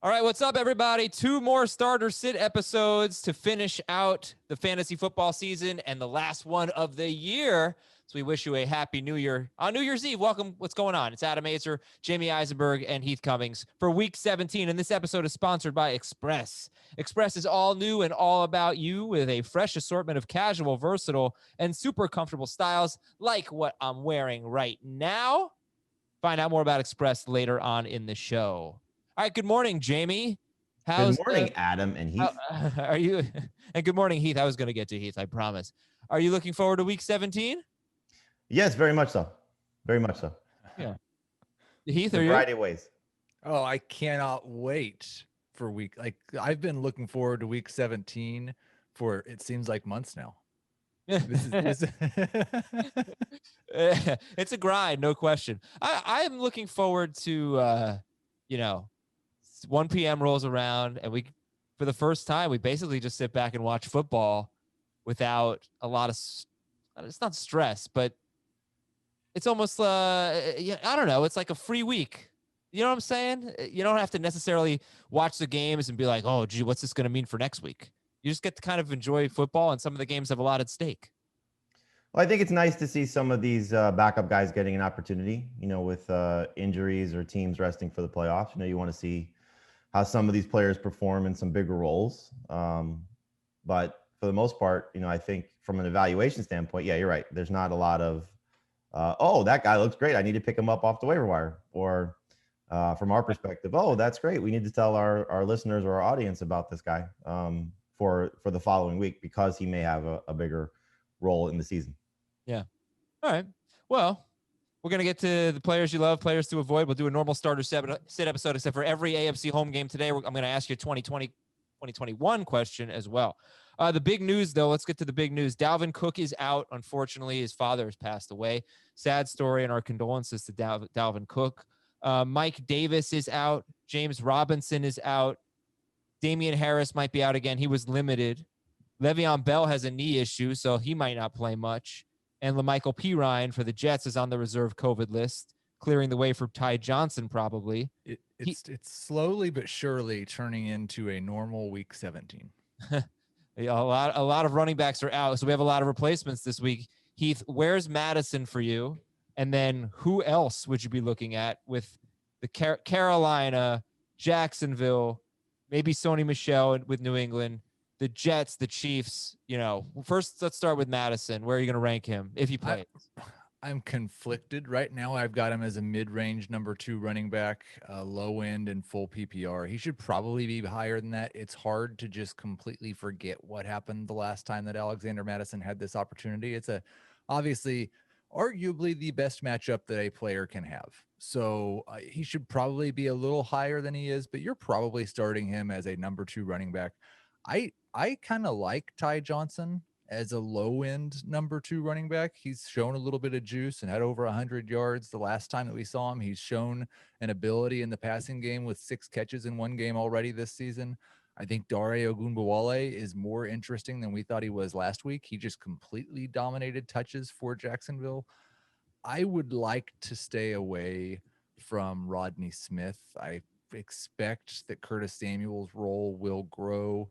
All right, what's up, everybody? 2 more starter sit episodes to finish out the fantasy football season and the last one of the year. So we wish you a happy new year. On New Year's Eve, welcome. What's going on? It's Adam Azer, Jamie Eisenberg, and Heath Cummings for week 17. And this episode is sponsored by Express. Express is all new and all about you with a fresh assortment of casual, versatile, and super comfortable styles like what I'm wearing right now. Find out more about Express later on in the show. All right, good morning, Jamie. Good morning, Adam and Heath. Are you? And good morning, Heath. I was going to get to Heath, I promise. Are you looking forward to week 17? Yes, very much so. Very much so. Yeah. Heath, are you? Variety of ways. Oh, I cannot wait for I've been looking forward to week 17 for, it seems like, months now. It's a grind, no question. I am looking forward to, 1 p.m. rolls around and for the first time, we basically just sit back and watch football without a lot of, it's not stress, but it's almost, I don't know. It's like a free week. You know what I'm saying? You don't have to necessarily watch the games and be like, oh, gee, what's this going to mean for next week? You just get to kind of enjoy football, and some of the games have a lot at stake. Well, I think it's nice to see some of these backup guys getting an opportunity, with injuries or teams resting for the playoffs. You want to see how some of these players perform in some bigger roles. But for the most part, I think from an evaluation standpoint, yeah, you're right. There's not a lot of, that guy looks great, I need to pick him up off the waiver wire. Or from our perspective, oh, that's great, we need to tell our listeners or our audience about this guy for the following week because he may have a bigger role in the season. Yeah. All right. Well, we're going to get to the players you love, players to avoid. We'll do a normal starter sit episode, except for every AFC home game today. I'm going to ask you a 2020, 2021 question as well. The big news, though, let's get to the big news. Dalvin Cook is out. Unfortunately, his father has passed away. Sad story, and our condolences to Dalvin Cook. Mike Davis is out. James Robinson is out. Damian Harris might be out again. He was limited. Le'Veon Bell has a knee issue, so he might not play much. And LaMichael Pirine for the Jets is on the reserve COVID list, clearing the way for Ty Johnson probably. It's slowly but surely turning into a normal week 17. Yeah, a lot of running backs are out, so we have a lot of replacements this week. Heath, where's Madison for you? And then who else would you be looking at with the Carolina, Jacksonville, maybe Sony Michel with New England, the Jets, the Chiefs? First let's start with Madison. Where are you going to rank him if he plays? I'm conflicted right now. I've got him as a mid-range number 2 running back, low end and full PPR. He should probably be higher than that. It's hard to just completely forget what happened the last time that Alexander Madison had this opportunity. It's obviously arguably the best matchup that a player can have. So he should probably be a little higher than he is, but you're probably starting him as a number 2 running back. I kind of like Ty Johnson as a low-end number 2 running back. He's shown a little bit of juice and had over 100 yards the last time that we saw him. He's shown an ability in the passing game with 6 catches in one game already this season. I think Dare Ogunbowale is more interesting than we thought he was last week. He just completely dominated touches for Jacksonville. I would like to stay away from Rodney Smith. I expect that Curtis Samuel's role will grow,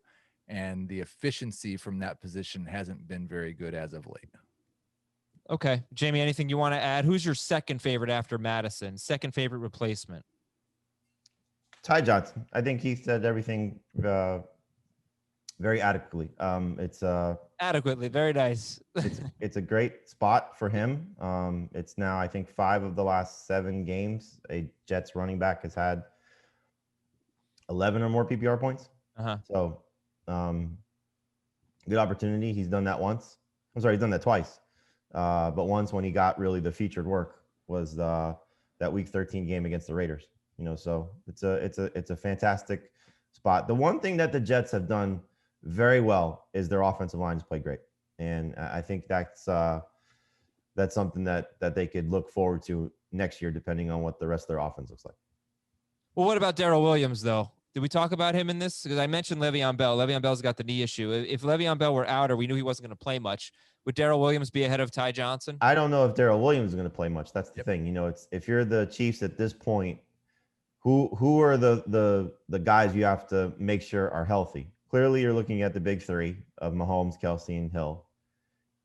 and the efficiency from that position hasn't been very good as of late. Okay. Jamie, anything you want to add? Who's your second favorite after Madison? Second favorite replacement? Ty Johnson. I think he said everything very adequately. It's adequately. Very nice. it's a great spot for him. It's now, I think, 5 of the last 7 games a Jets running back has had 11 or more PPR points. So good opportunity. He's done that once. I'm sorry, he's done that twice. But once when he got really the featured work was that week 13 game against the Raiders. So it's a fantastic spot. The one thing that the Jets have done very well is their offensive line has played great. And I think that's something that they could look forward to next year, depending on what the rest of their offense looks like. Well, what about Daryl Williams, though? Did we talk about him in this? Because I mentioned Le'Veon Bell. Le'Veon Bell's got the knee issue. If Le'Veon Bell were out or we knew he wasn't going to play much, would Daryl Williams be ahead of Ty Johnson? I don't know if Daryl Williams is going to play much. That's the thing. It's if you're the Chiefs at this point, who are the guys you have to make sure are healthy? Clearly, you're looking at the big three of Mahomes, Kelsey, and Hill.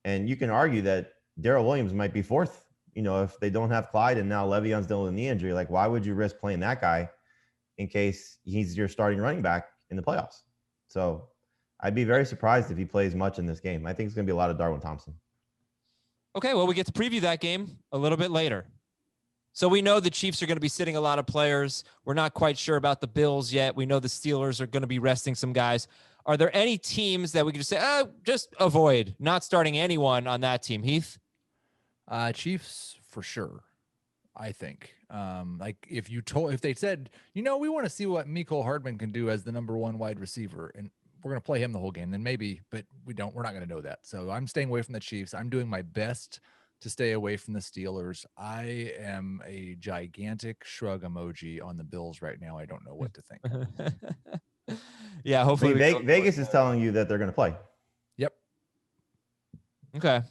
And you can argue that Daryl Williams might be fourth. If they don't have Clyde and now Le'Veon's dealing with a knee injury, like why would you risk playing that guy in case he's your starting running back in the playoffs? So I'd be very surprised if he plays much in this game. I think it's going to be a lot of Darwin Thompson. Okay, well, we get to preview that game a little bit later. So we know the Chiefs are going to be sitting a lot of players. We're not quite sure about the Bills yet. We know the Steelers are going to be resting some guys. Are there any teams that we could just say, just avoid not starting anyone on that team? Heath? Chiefs for sure. I think, if they said, we want to see what Mecole Hardman can do as the number one wide receiver, and we're going to play him the whole game, then maybe, but we're not going to know that. So I'm staying away from the Chiefs. I'm doing my best to stay away from the Steelers. I am a gigantic shrug emoji on the Bills right now. I don't know what to think. Yeah, hopefully Vegas is telling you that they're going to play. Yep. Okay.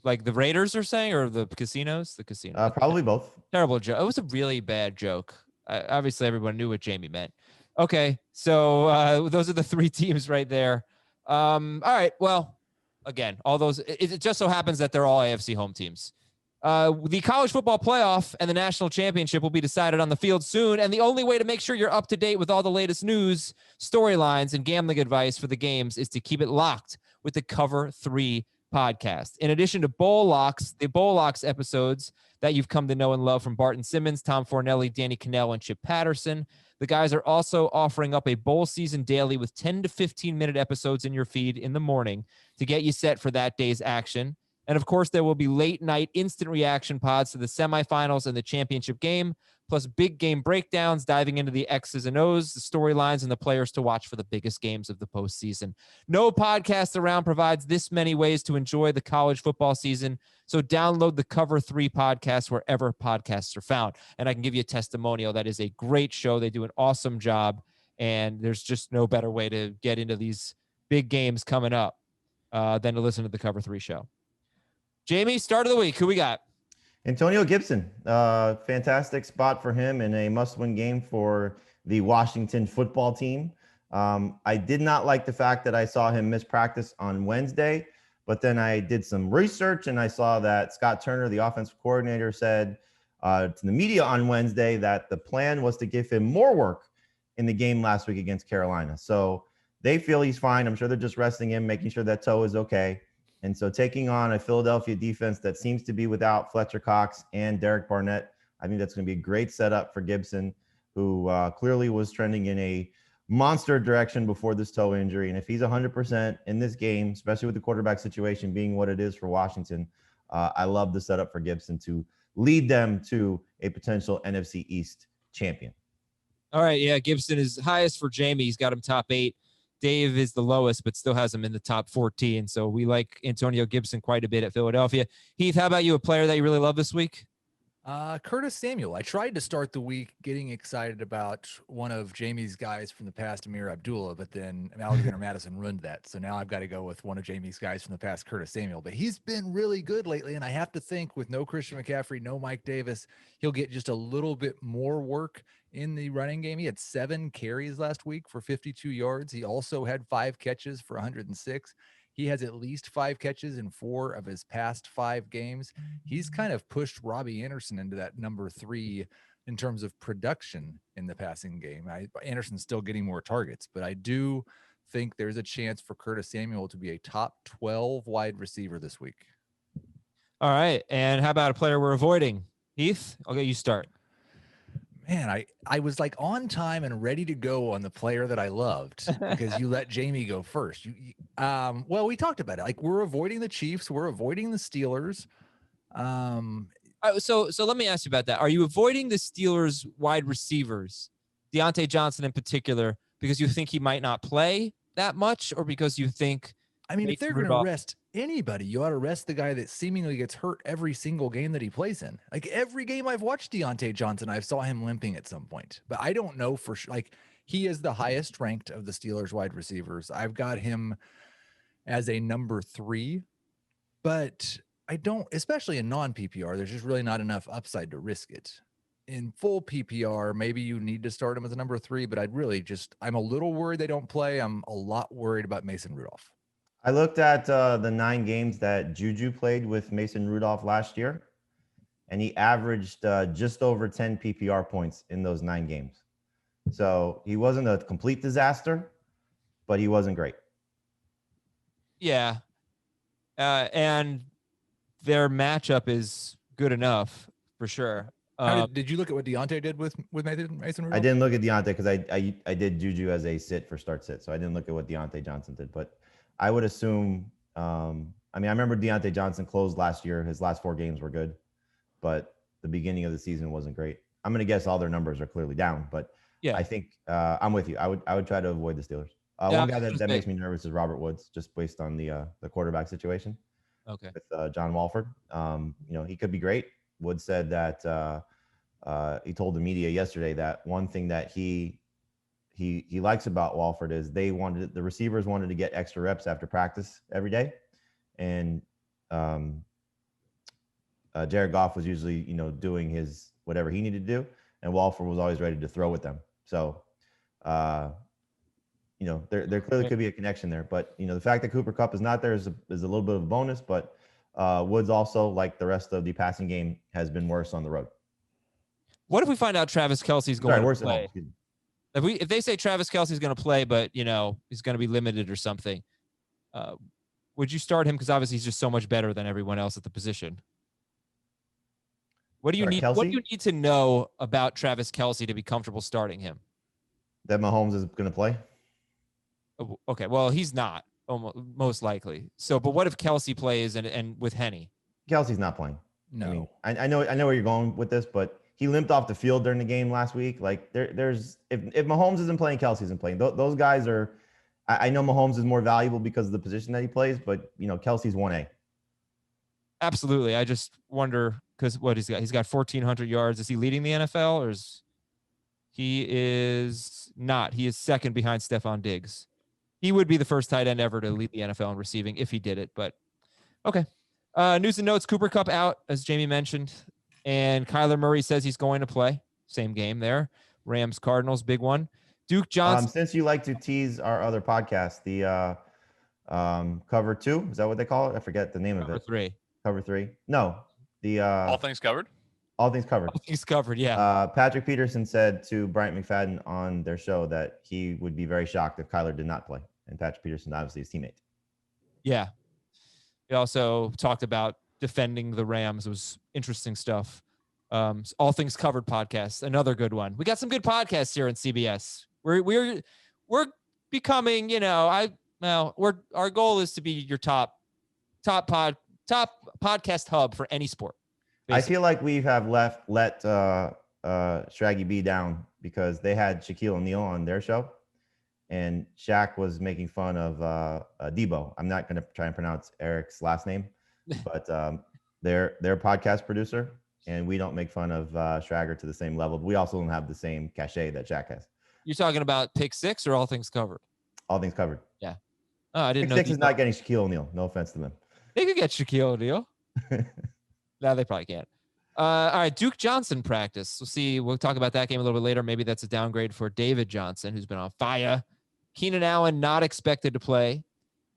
Like the Raiders are saying, or the casinos? The casino. Probably both. Terrible joke. It was a really bad joke. Obviously, everyone knew what Jamie meant. Okay, so those are the three teams right there. All right. Well, again, all those. It just so happens that they're all AFC home teams. The college football playoff and the national championship will be decided on the field soon. And the only way to make sure you're up to date with all the latest news, storylines, and gambling advice for the games is to keep it locked with the Cover 3 podcast. In addition to Bowl Locks, the Bowl Locks episodes that you've come to know and love from Barton Simmons, Tom Fornelli, Danny Cannell, and Chip Patterson, the guys are also offering up a bowl season daily with 10 to 15-minute episodes in your feed in the morning to get you set for that day's action. And of course, there will be late night instant reaction pods to the semifinals and the championship game, plus big game breakdowns, diving into the X's and O's, the storylines, and the players to watch for the biggest games of the postseason. No podcast around provides this many ways to enjoy the college football season. So download the Cover 3 podcast wherever podcasts are found. And I can give you a testimonial. That is a great show. They do an awesome job. And there's just no better way to get into these big games coming up than to listen to the Cover 3 show. Jamie, start of the week. Who we got? Antonio Gibson. Fantastic spot for him in a must-win game for the Washington football team. I did not like the fact that I saw him miss practice on Wednesday, but then I did some research and I saw that Scott Turner, the offensive coordinator, said to the media on Wednesday that the plan was to give him more work in the game last week against Carolina. So they feel he's fine. I'm sure they're just resting him, making sure that toe is okay. And so taking on a Philadelphia defense that seems to be without Fletcher Cox and Derek Barnett, I think that's going to be a great setup for Gibson, who clearly was trending in a monster direction before this toe injury. And if he's 100% in this game, especially with the quarterback situation being what it is for Washington, I love the setup for Gibson to lead them to a potential NFC East champion. All right. Yeah, Gibson is highest for Jamie. He's got him top 8. Dave is the lowest, but still has him in the top 14. So we like Antonio Gibson quite a bit at Philadelphia. Heath, how about you? A player that you really love this week? Curtis Samuel. I tried to start the week getting excited about one of Jamie's guys from the past, Amir Abdullah, but then Alexander Madison ruined that. So now I've got to go with one of Jamie's guys from the past, Curtis Samuel. But he's been really good lately, and I have to think with no Christian McCaffrey, no Mike Davis, he'll get just a little bit more work in the running game. He had 7 carries last week for 52 yards. He also had 5 catches for 106. He has at least 5 catches in 4 of his past 5 games. He's kind of pushed Robbie Anderson into that number 3 in terms of production in the passing game. Anderson's still getting more targets, but I do think there's a chance for Curtis Samuel to be a top 12 wide receiver this week. All right. And how about a player we're avoiding? Heath, I'll get you start. Man, I was like on time and ready to go on the player that I loved because you let Jamie go first. Well, we talked about it. Like, we're avoiding the Chiefs. We're avoiding the Steelers. So let me ask you about that. Are you avoiding the Steelers wide receivers, Deontay Johnson in particular, because you think he might not play that much, or because you think, if they're going to rest anybody, you ought to rest the guy that seemingly gets hurt every single game that he plays in. Like, every game I've watched Deontay Johnson, I saw him limping at some point, but I don't know for sure. Like, he is the highest ranked of the Steelers wide receivers. I've got him as a number 3, but I don't, especially in non-PPR, there's just really not enough upside to risk it. in full PPR, maybe you need to start him as a number 3, but I'm a little worried they don't play. I'm a lot worried about Mason Rudolph. I looked at the 9 games that Juju played with Mason Rudolph last year, and he averaged just over 10 PPR points in those 9 games. So he wasn't a complete disaster, but he wasn't great. Yeah. And their matchup is good enough for sure. Did you look at what Deontay did with Mason Rudolph? I didn't look at Deontay because I did Juju as a sit for start sit. So I didn't look at what Deontay Johnson did. But I would assume, I remember Deontay Johnson closed last year. His last 4 games were good, but the beginning of the season wasn't great. I'm going to guess all their numbers are clearly down, but yeah, I think I'm with you. I would try to avoid the Steelers. One guy that makes me nervous is Robert Woods, just based on the quarterback situation. Okay. With John Walford. He could be great. Woods said that he told the media yesterday that one thing that he likes about Walford is the receivers wanted to get extra reps after practice every day, and Jared Goff was usually doing his whatever he needed to do, and Walford was always ready to throw with them. So there clearly could be a connection there, but the fact that Cooper Kupp is not there is a little bit of a bonus, but Woods also, like the rest of the passing game, has been worse on the road. What if we find out Travis Kelce's going to play? If they say Travis Kelce's going to play, but he's going to be limited or something, would you start him? Because obviously he's just so much better than everyone else at the position. What do you need? Kelce? What do you need to know about Travis Kelce to be comfortable starting him? That Mahomes is going to play. Okay, well he's not most likely. So, but what if Kelce plays and with Henny? Kelce's not playing. No, I know where you're going with this, but he limped off the field during the game last week. Like there's if Mahomes isn't playing, Kelce isn't playing. Those guys are. I know Mahomes is more valuable because of the position that he plays, but Kelce's 1A. Absolutely. I just wonder because what he's got 1,400 yards. Is he leading the NFL or he is not? He is second behind Stephon Diggs. He would be the first tight end ever to lead the NFL in receiving if he did it. But okay. News and notes: Cooper Kupp out, as Jamie mentioned, and Kyler Murray says he's going to play. Same game there. Rams Cardinals, big one. Duke Johnson. Since you like to tease our other podcast, the Cover 2, is that what they call it? I forget the name of it. Cover 3. No, the All Things Covered. All Things Covered. All Things Covered. Yeah. Patrick Peterson said to Bryant McFadden on their show that he would be very shocked if Kyler did not play, and Patrick Peterson, obviously his teammate. Yeah. He also talked about defending the Rams. It was interesting stuff. All Things Covered podcast, another good one. We got some good podcasts here in CBS. We're becoming, our goal is to be your top podcast hub for any sport. Basically. I feel like we have let Shaggy B down because they had Shaquille O'Neal on their show, and Shaq was making fun of Debo. I'm not going to try and pronounce Eric's last name, but they're a podcast producer, and we don't make fun of Schrager to the same level. But we also don't have the same cachet that Shaq has. You're talking about Pick Six or All Things Covered? All Things Covered. Yeah. Oh, I didn't know. Pick Six is not getting Shaquille O'Neal. No offense to them. They could get Shaquille O'Neal. No, they probably can't. All right, Duke Johnson practice. We'll see. We'll talk about that game a little bit later. Maybe that's a downgrade for David Johnson, who's been on fire. Keenan Allen not expected to play.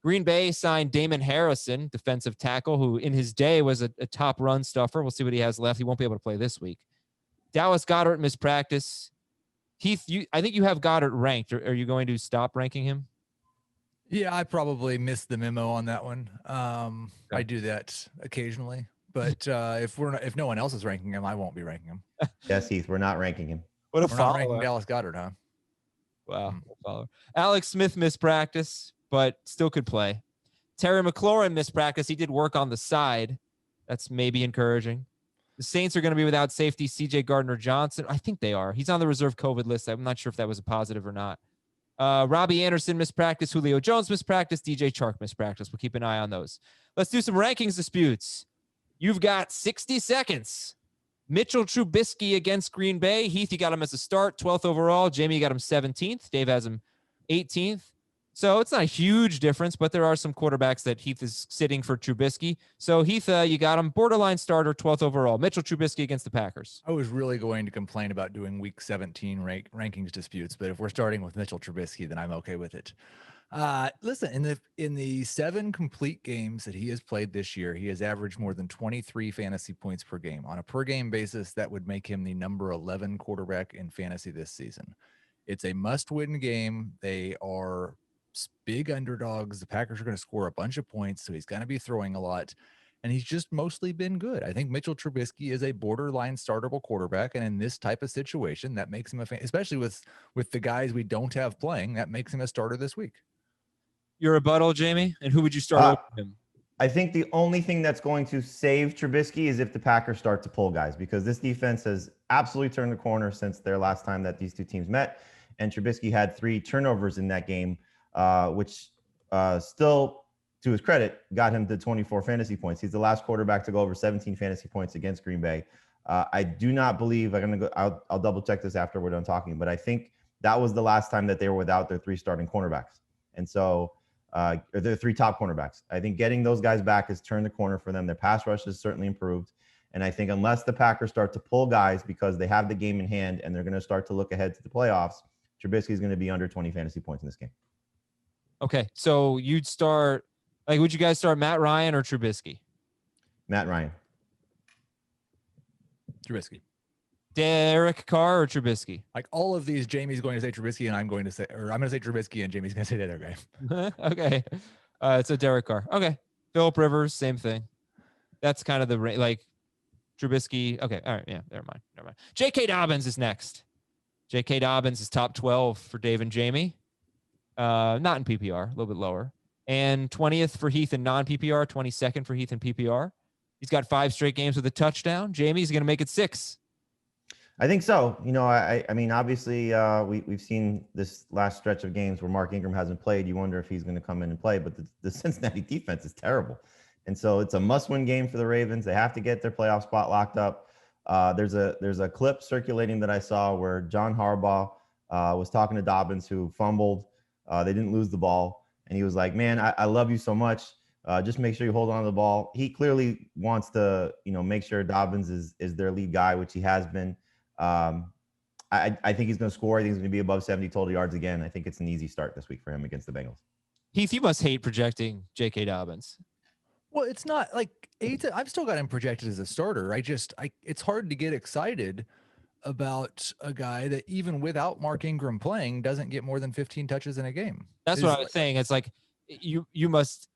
Green Bay signed Damon Harrison, defensive tackle, who in his day was a top run stuffer. We'll see what he has left. He won't be able to play this week. Dallas Goedert missed practice. Heath, I think you have Goddard ranked. Are you going to stop ranking him? Yeah, I probably missed the memo on that one. I do that occasionally, but if no one else is ranking him, I won't be ranking him. Yes, Heath, we're not ranking him. What a we're not ranking Dallas Goedert, huh? Wow. Alex Smith missed practice, but still could play. Terry McLaurin missed practice. He did work on the side. That's maybe encouraging. The Saints are going to be without safety C.J. Gardner-Johnson. I think they are. He's on the reserve COVID list. I'm not sure if that was a positive or not. Robbie Anderson missed practice. Julio Jones missed practice. DJ Chark missed practice. We'll keep an eye on those. Let's do some rankings disputes. You've got 60 seconds. Mitchell Trubisky against Green Bay. Heath, you got him as a start, 12th overall. Jamie, you got him 17th. Dave has him 18th. So it's not a huge difference, but there are some quarterbacks that Heath is sitting for Trubisky. So Heath, you got him borderline starter, 12th overall. Mitchell Trubisky against the Packers. I was really going to complain about doing week 17 rankings disputes, but if we're starting with Mitchell Trubisky, then I'm okay with it. Listen, in the 7 complete games that he has played this year, he has averaged more than 23 fantasy points per game. On a per game basis, that would make him the number 11 quarterback in fantasy this season. It's a must-win game. They are big underdogs. The Packers are going to score a bunch of points, so he's going to be throwing a lot, and he's just mostly been good. I think Mitchell Trubisky is a borderline startable quarterback, and in this type of situation, that makes him especially with the guys we don't have playing, that makes him a starter this week. Your rebuttal, Jamie, and who would you start over him? I think the only thing that's going to save Trubisky is if the Packers start to pull guys, because this defense has absolutely turned the corner since their last time that these two teams met, and Trubisky had 3 turnovers in that game, which still, to his credit, got him to 24 fantasy points. He's the last quarterback to go over 17 fantasy points against Green Bay. I do not believe I'll double check this after we're done talking, but I think that was the last time that they were without their 3 starting cornerbacks. And so their 3 top cornerbacks. I think getting those guys back has turned the corner for them. Their pass rush has certainly improved. And I think unless the Packers start to pull guys because they have the game in hand and they're going to start to look ahead to the playoffs, Trubisky is going to be under 20 fantasy points in this game. Okay, so you'd start, would you guys start Matt Ryan or Trubisky? Matt Ryan. Trubisky. Derek Carr or Trubisky? Like all of these, Jamie's going to say Trubisky, and I'm going to say Trubisky, and Jamie's going to say the other guy. Okay. So Derek Carr. Okay. Phillip Rivers, same thing. That's kind of the Trubisky. Okay. All right. Yeah. Never mind. J.K. Dobbins is next. J.K. Dobbins is top 12 for Dave and Jamie. Not in PPR, a little bit lower. And 20th for Heath in non-PPR, 22nd for Heath in PPR. He's got 5 straight games with a touchdown. Jamie's going to make it 6. I think so. I mean, obviously, we've seen this last stretch of games where Mark Ingram hasn't played. You wonder if he's going to come in and play, but the Cincinnati defense is terrible. And so it's a must-win game for the Ravens. They have to get their playoff spot locked up. There's a clip circulating that I saw where John Harbaugh was talking to Dobbins, who fumbled. They didn't lose the ball. And he was like, man, I love you so much. Just make sure you hold on to the ball. He clearly wants to, make sure Dobbins is their lead guy, which he has been. I think he's going to score. I think he's going to be above 70 total yards again. I think it's an easy start this week for him against the Bengals. Heath, you must hate projecting J.K. Dobbins. Well, it's not like I've still got him projected as a starter. It's hard to get excited about a guy that even without Mark Ingram playing doesn't get more than 15 touches in a game. That's what I was saying. It's like you must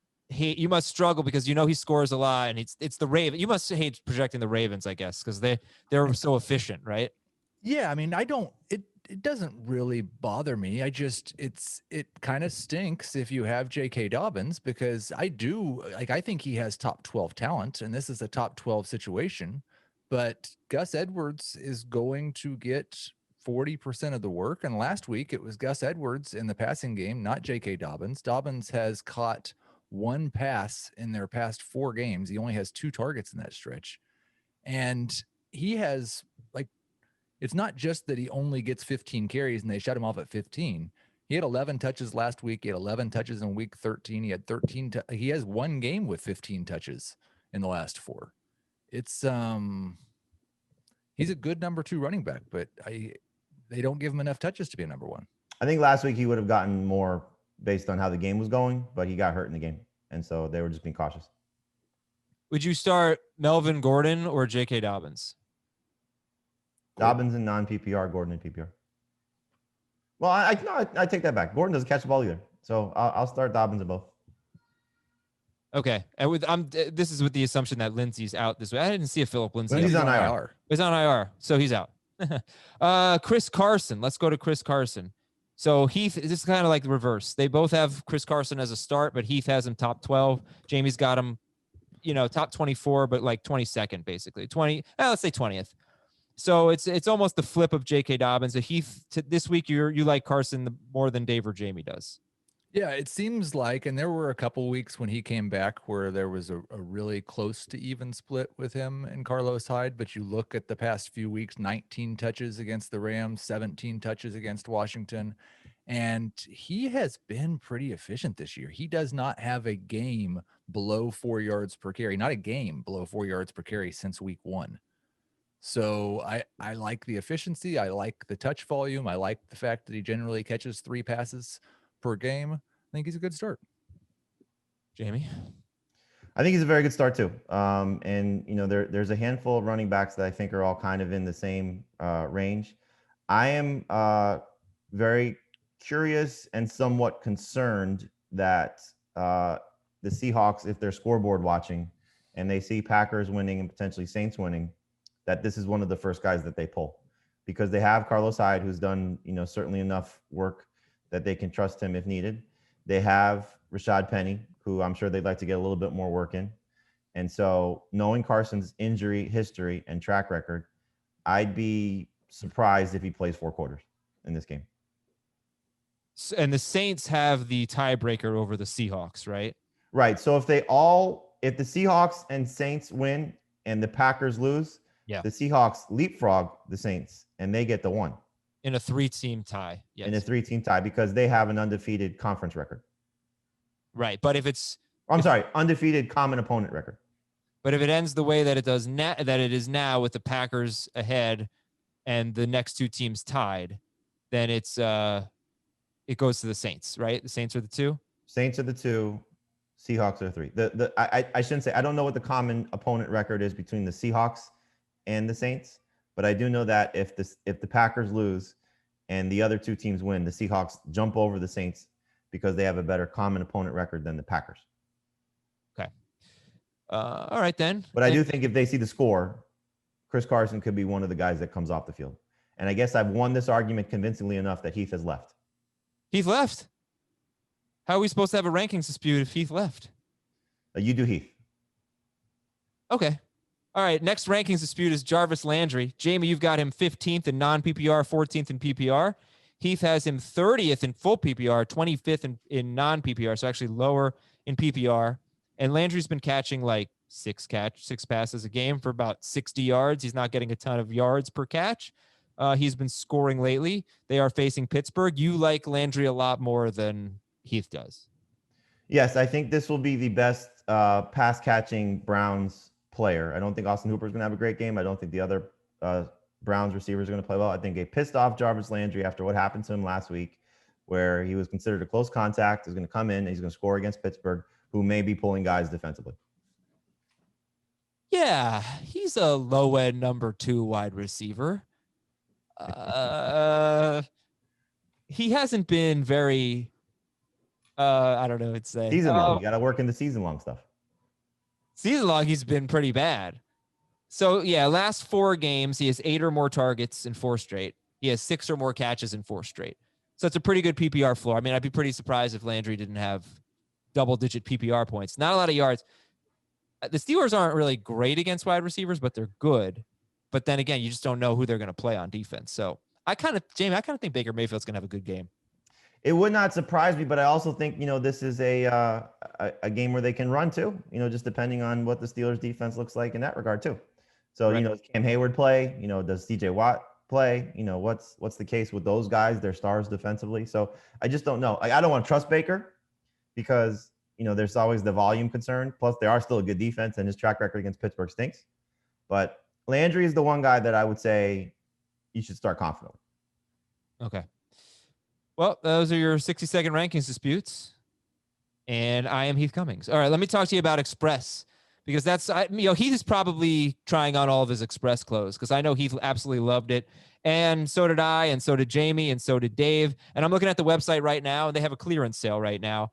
struggle because he scores a lot, and it's the Ravens. You must hate projecting the Ravens, I guess, because they're so efficient, right? Yeah, I mean, it doesn't really bother me. It kind of stinks if you have J.K. Dobbins, because I think he has top 12 talent, and this is a top 12 situation, but Gus Edwards is going to get 40% of the work. And last week it was Gus Edwards in the passing game, not J.K. Dobbins. Dobbins has caught 1 pass in their past 4 games. He only has 2 targets in that stretch. And he has it's not just that he only gets 15 carries and they shut him off at 15. He had 11 touches last week. He had 11 touches in week 13. He had 13. He has 1 game with 15 touches in the last 4. It's he's a good number 2 running back, but they don't give him enough touches to be a number 1. I think last week he would have gotten more based on how the game was going, but he got hurt in the game. And so they were just being cautious. Would you start Melvin Gordon or J.K. Dobbins? Dobbins in non-PPR, Gordon in PPR. Well, I take that back. Gordon doesn't catch the ball either. So I'll start Dobbins in both. Okay. And this is with the assumption that Lindsey's out this way. I didn't see a Phillip Lindsey. He's on IR. He's on IR. So he's out. Chris Carson. Let's go to Chris Carson. So Heath, this is kind of like the reverse. They both have Chris Carson as a start, but Heath has him top 12. Jamie's got him, top 24, but like 22nd, basically. Let's say 20th. So it's almost the flip of J.K. Dobbins. Heath, this week you like Carson more than Dave or Jamie does. Yeah, it seems like, and there were a couple weeks when he came back where there was a really close to even split with him and Carlos Hyde. But you look at the past few weeks, 19 touches against the Rams, 17 touches against Washington. And he has been pretty efficient this year. He does not have a game below 4 yards per carry, not a game below 4 yards per carry since week 1. So I like the efficiency. I like the touch volume. I like the fact that he generally catches 3 passes per game. I think he's a good start. Jamie? I think he's a very good start too. And there's a handful of running backs that I think are all kind of in the same range. I am very curious and somewhat concerned that the Seahawks, if they're scoreboard watching and they see Packers winning and potentially Saints winning, that this is one of the first guys that they pull, because they have Carlos Hyde, who's done, certainly enough work that they can trust him if needed. They have Rashad Penny, who I'm sure they'd like to get a little bit more work in. And so, knowing Carson's injury history and track record, I'd be surprised if he plays 4 quarters in this game. And the Saints have the tiebreaker over the Seahawks, right? Right. So if the Seahawks and Saints win and the Packers lose, the Seahawks leapfrog the Saints and they get the 1. In a 3-team tie. Yes. In a 3-team tie, because they have an undefeated conference record. Right. But if it's undefeated common opponent record. But if it ends the way that it does now, that it is now, with the Packers ahead and the next 2 teams tied, then it goes to the Saints, right? The Saints are the 2. Saints are the 2. Seahawks are 3. I shouldn't say, I don't know what the common opponent record is between the Seahawks and the Saints, but I do know that if the Packers lose and the other 2 teams win, the Seahawks jump over the Saints because they have a better common opponent record than the Packers. Okay. All right then. But I do think if they see the score, Chris Carson could be one of the guys that comes off the field. And I guess I've won this argument convincingly enough that Heath has left. Heath left? How are we supposed to have a rankings dispute if Heath left? You do Heath. Okay. All right. Next rankings dispute is Jarvis Landry. Jamie, you've got him 15th in non-PPR, 14th in PPR. Heath has him 30th in full PPR, 25th in non-PPR, so actually lower in PPR. And Landry's been catching like 6 passes a game for about 60 yards. He's not getting a ton of yards per catch. He's been scoring lately. They are facing Pittsburgh. You like Landry a lot more than Heath does. Yes, I think this will be the best pass-catching Browns player. I don't think Austin Hooper is going to have a great game. I don't think the other Browns receivers are going to play well. I think a pissed-off Jarvis Landry after what happened to him last week, where he was considered a close contact, is going to come in and he's going to score against Pittsburgh, who may be pulling guys defensively. Yeah, he's a low-end number 2 wide receiver. He hasn't been very, I don't know what to say. Season long. You got to work in the season-long stuff. Season long, he's been pretty bad. So, yeah, last 4 games, he has 8 or more targets in 4 straight. He has 6 or more catches in 4 straight. So it's a pretty good PPR floor. I mean, I'd be pretty surprised if Landry didn't have double-digit PPR points. Not a lot of yards. The Steelers aren't really great against wide receivers, but they're good. But then again, you just don't know who they're going to play on defense. So Jamie, I kind of think Baker Mayfield's going to have a good game. It would not surprise me, but I also think, this is a game where they can run too, just depending on what the Steelers defense looks like in that regard too. So, right. Does Cam Hayward play? Does TJ Watt play? What's the case with those guys? They're stars defensively. So I just don't know. I don't want to trust Baker because, there's always the volume concern. Plus, they are still a good defense, and his track record against Pittsburgh stinks. But Landry is the one guy that I would say you should start confidently. Okay. Well, those are your 60-second rankings disputes. And I am Heath Cummings. All right, let me talk to you about Express, because Heath is probably trying on all of his Express clothes, because I know Heath absolutely loved it. And so did I, and so did Jamie, and so did Dave. And I'm looking at the website right now, and they have a clearance sale right now.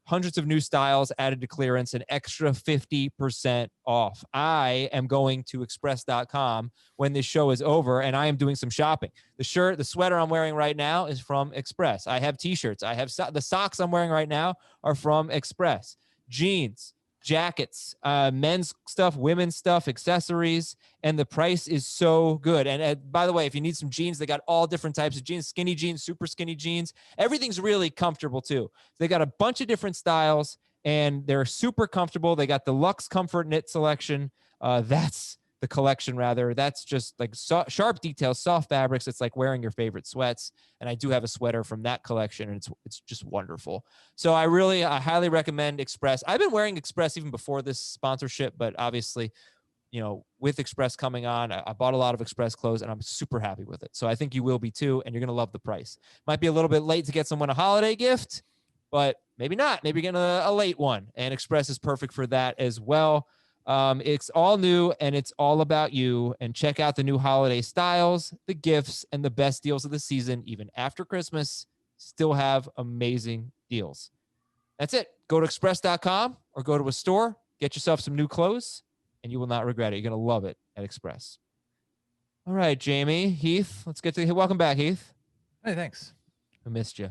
Hundreds of new styles added to clearance, an extra 50% off. I am going to express.com when this show is over, and I am doing some shopping. The sweater I'm wearing right now is from Express. I have T-shirts. I have the socks I'm wearing right now are from Express. Jeans, jackets, men's stuff, women's stuff, accessories, and the price is so good. And by the way, if you need some jeans, they got all different types of jeans, skinny jeans, super skinny jeans. Everything's really comfortable too. They got a bunch of different styles and they're super comfortable. They got the Luxe Comfort Knit selection. That's the collection rather. That's just like sharp details, soft fabrics. It's like wearing your favorite sweats. And I do have a sweater from that collection, and it's just wonderful. So I highly recommend Express. I've been wearing Express even before this sponsorship, but obviously, with Express coming on, I bought a lot of Express clothes, and I'm super happy with it. So I think you will be too, and you're going to love the price. Might be a little bit late to get someone a holiday gift, but maybe not. Maybe you're getting a late one, and Express is perfect for that as well. It's all new, and it's all about you. And check out the new holiday styles, the gifts, and the best deals of the season. Even after Christmas, still have amazing deals. That's it. Go to express.com or go to a store, get yourself some new clothes, and you will not regret it. You're going to love it at Express. All right, Jamie, Heath, let's get to welcome back, Heath. Hey, thanks. I missed you.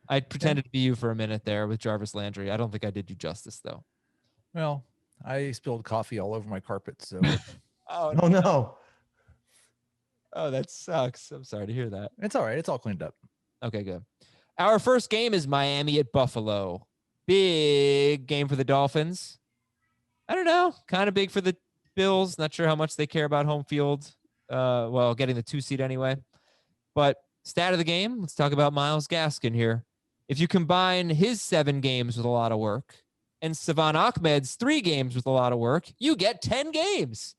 I pretended to be you for a minute there with Jarvis Landry. I don't think I did you justice, though. Well, I spilled coffee all over my carpet, so. Oh, no. Oh, that sucks. I'm sorry to hear that. It's all right. It's all cleaned up. Okay, good. Our first game is Miami at Buffalo. Big game for the Dolphins. I don't know. Kind of big for the Bills. Not sure how much they care about home field. Getting the 2 seed anyway. But stat of the game, let's talk about Myles Gaskin here. If you combine his 7 games with a lot of work and Savon Ahmed's 3 games with a lot of work, you get 10 games.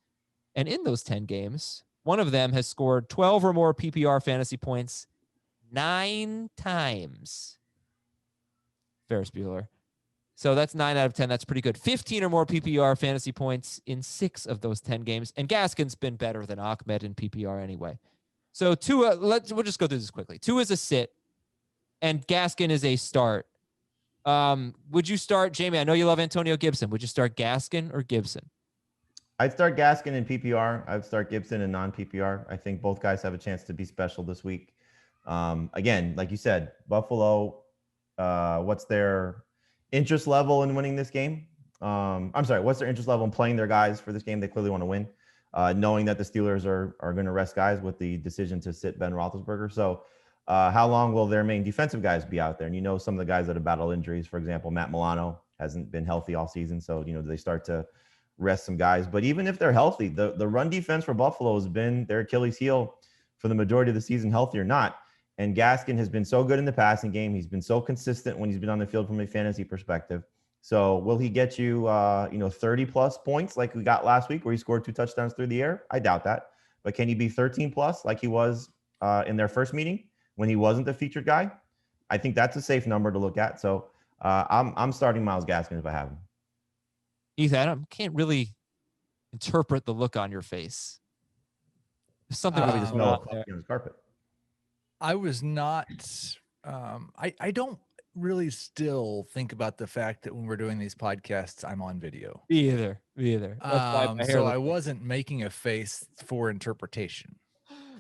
And in those 10 games, one of them has scored 12 or more PPR fantasy points 9 times. Ferris Bueller. So that's 9 out of 10. That's pretty good. 15 or more PPR fantasy points in 6 of those 10 games. And Gaskin's been better than Ahmed in PPR anyway. So Tua, we'll just go through this quickly. Tua is a sit, and Gaskin is a start. Would you start, Jamie? I know you love Antonio Gibson. Would you start Gaskin or Gibson? I'd start Gaskin in PPR. I'd start Gibson in non-PPR. I think both guys have a chance to be special this week. Again, like you said, Buffalo, what's their interest level in winning this game? What's their interest level in playing their guys for this game? They clearly want to win, knowing that the Steelers are going to rest guys with the decision to sit Ben Roethlisberger. So how long will their main defensive guys be out there? And some of the guys that have battled injuries, for example, Matt Milano hasn't been healthy all season. So, do they start to rest some guys? But even if they're healthy, the run defense for Buffalo has been their Achilles heel for the majority of the season, healthy or not. And Gaskin has been so good in the passing game. He's been so consistent when he's been on the field from a fantasy perspective. So will he get you, 30 plus points like we got last week where he scored 2 touchdowns through the air? I doubt that. But can he be 13 plus like he was in their first meeting when he wasn't the featured guy? I think that's a safe number to look at. So I'm starting Myles Gaskin if I have him. Heath, I can't really interpret the look on your face. There's something Probably the smell of there. coffee on his carpet. I was not, I don't really still think about the fact that when we're doing these podcasts, I'm on video. Me either. So I wasn't making a face for interpretation.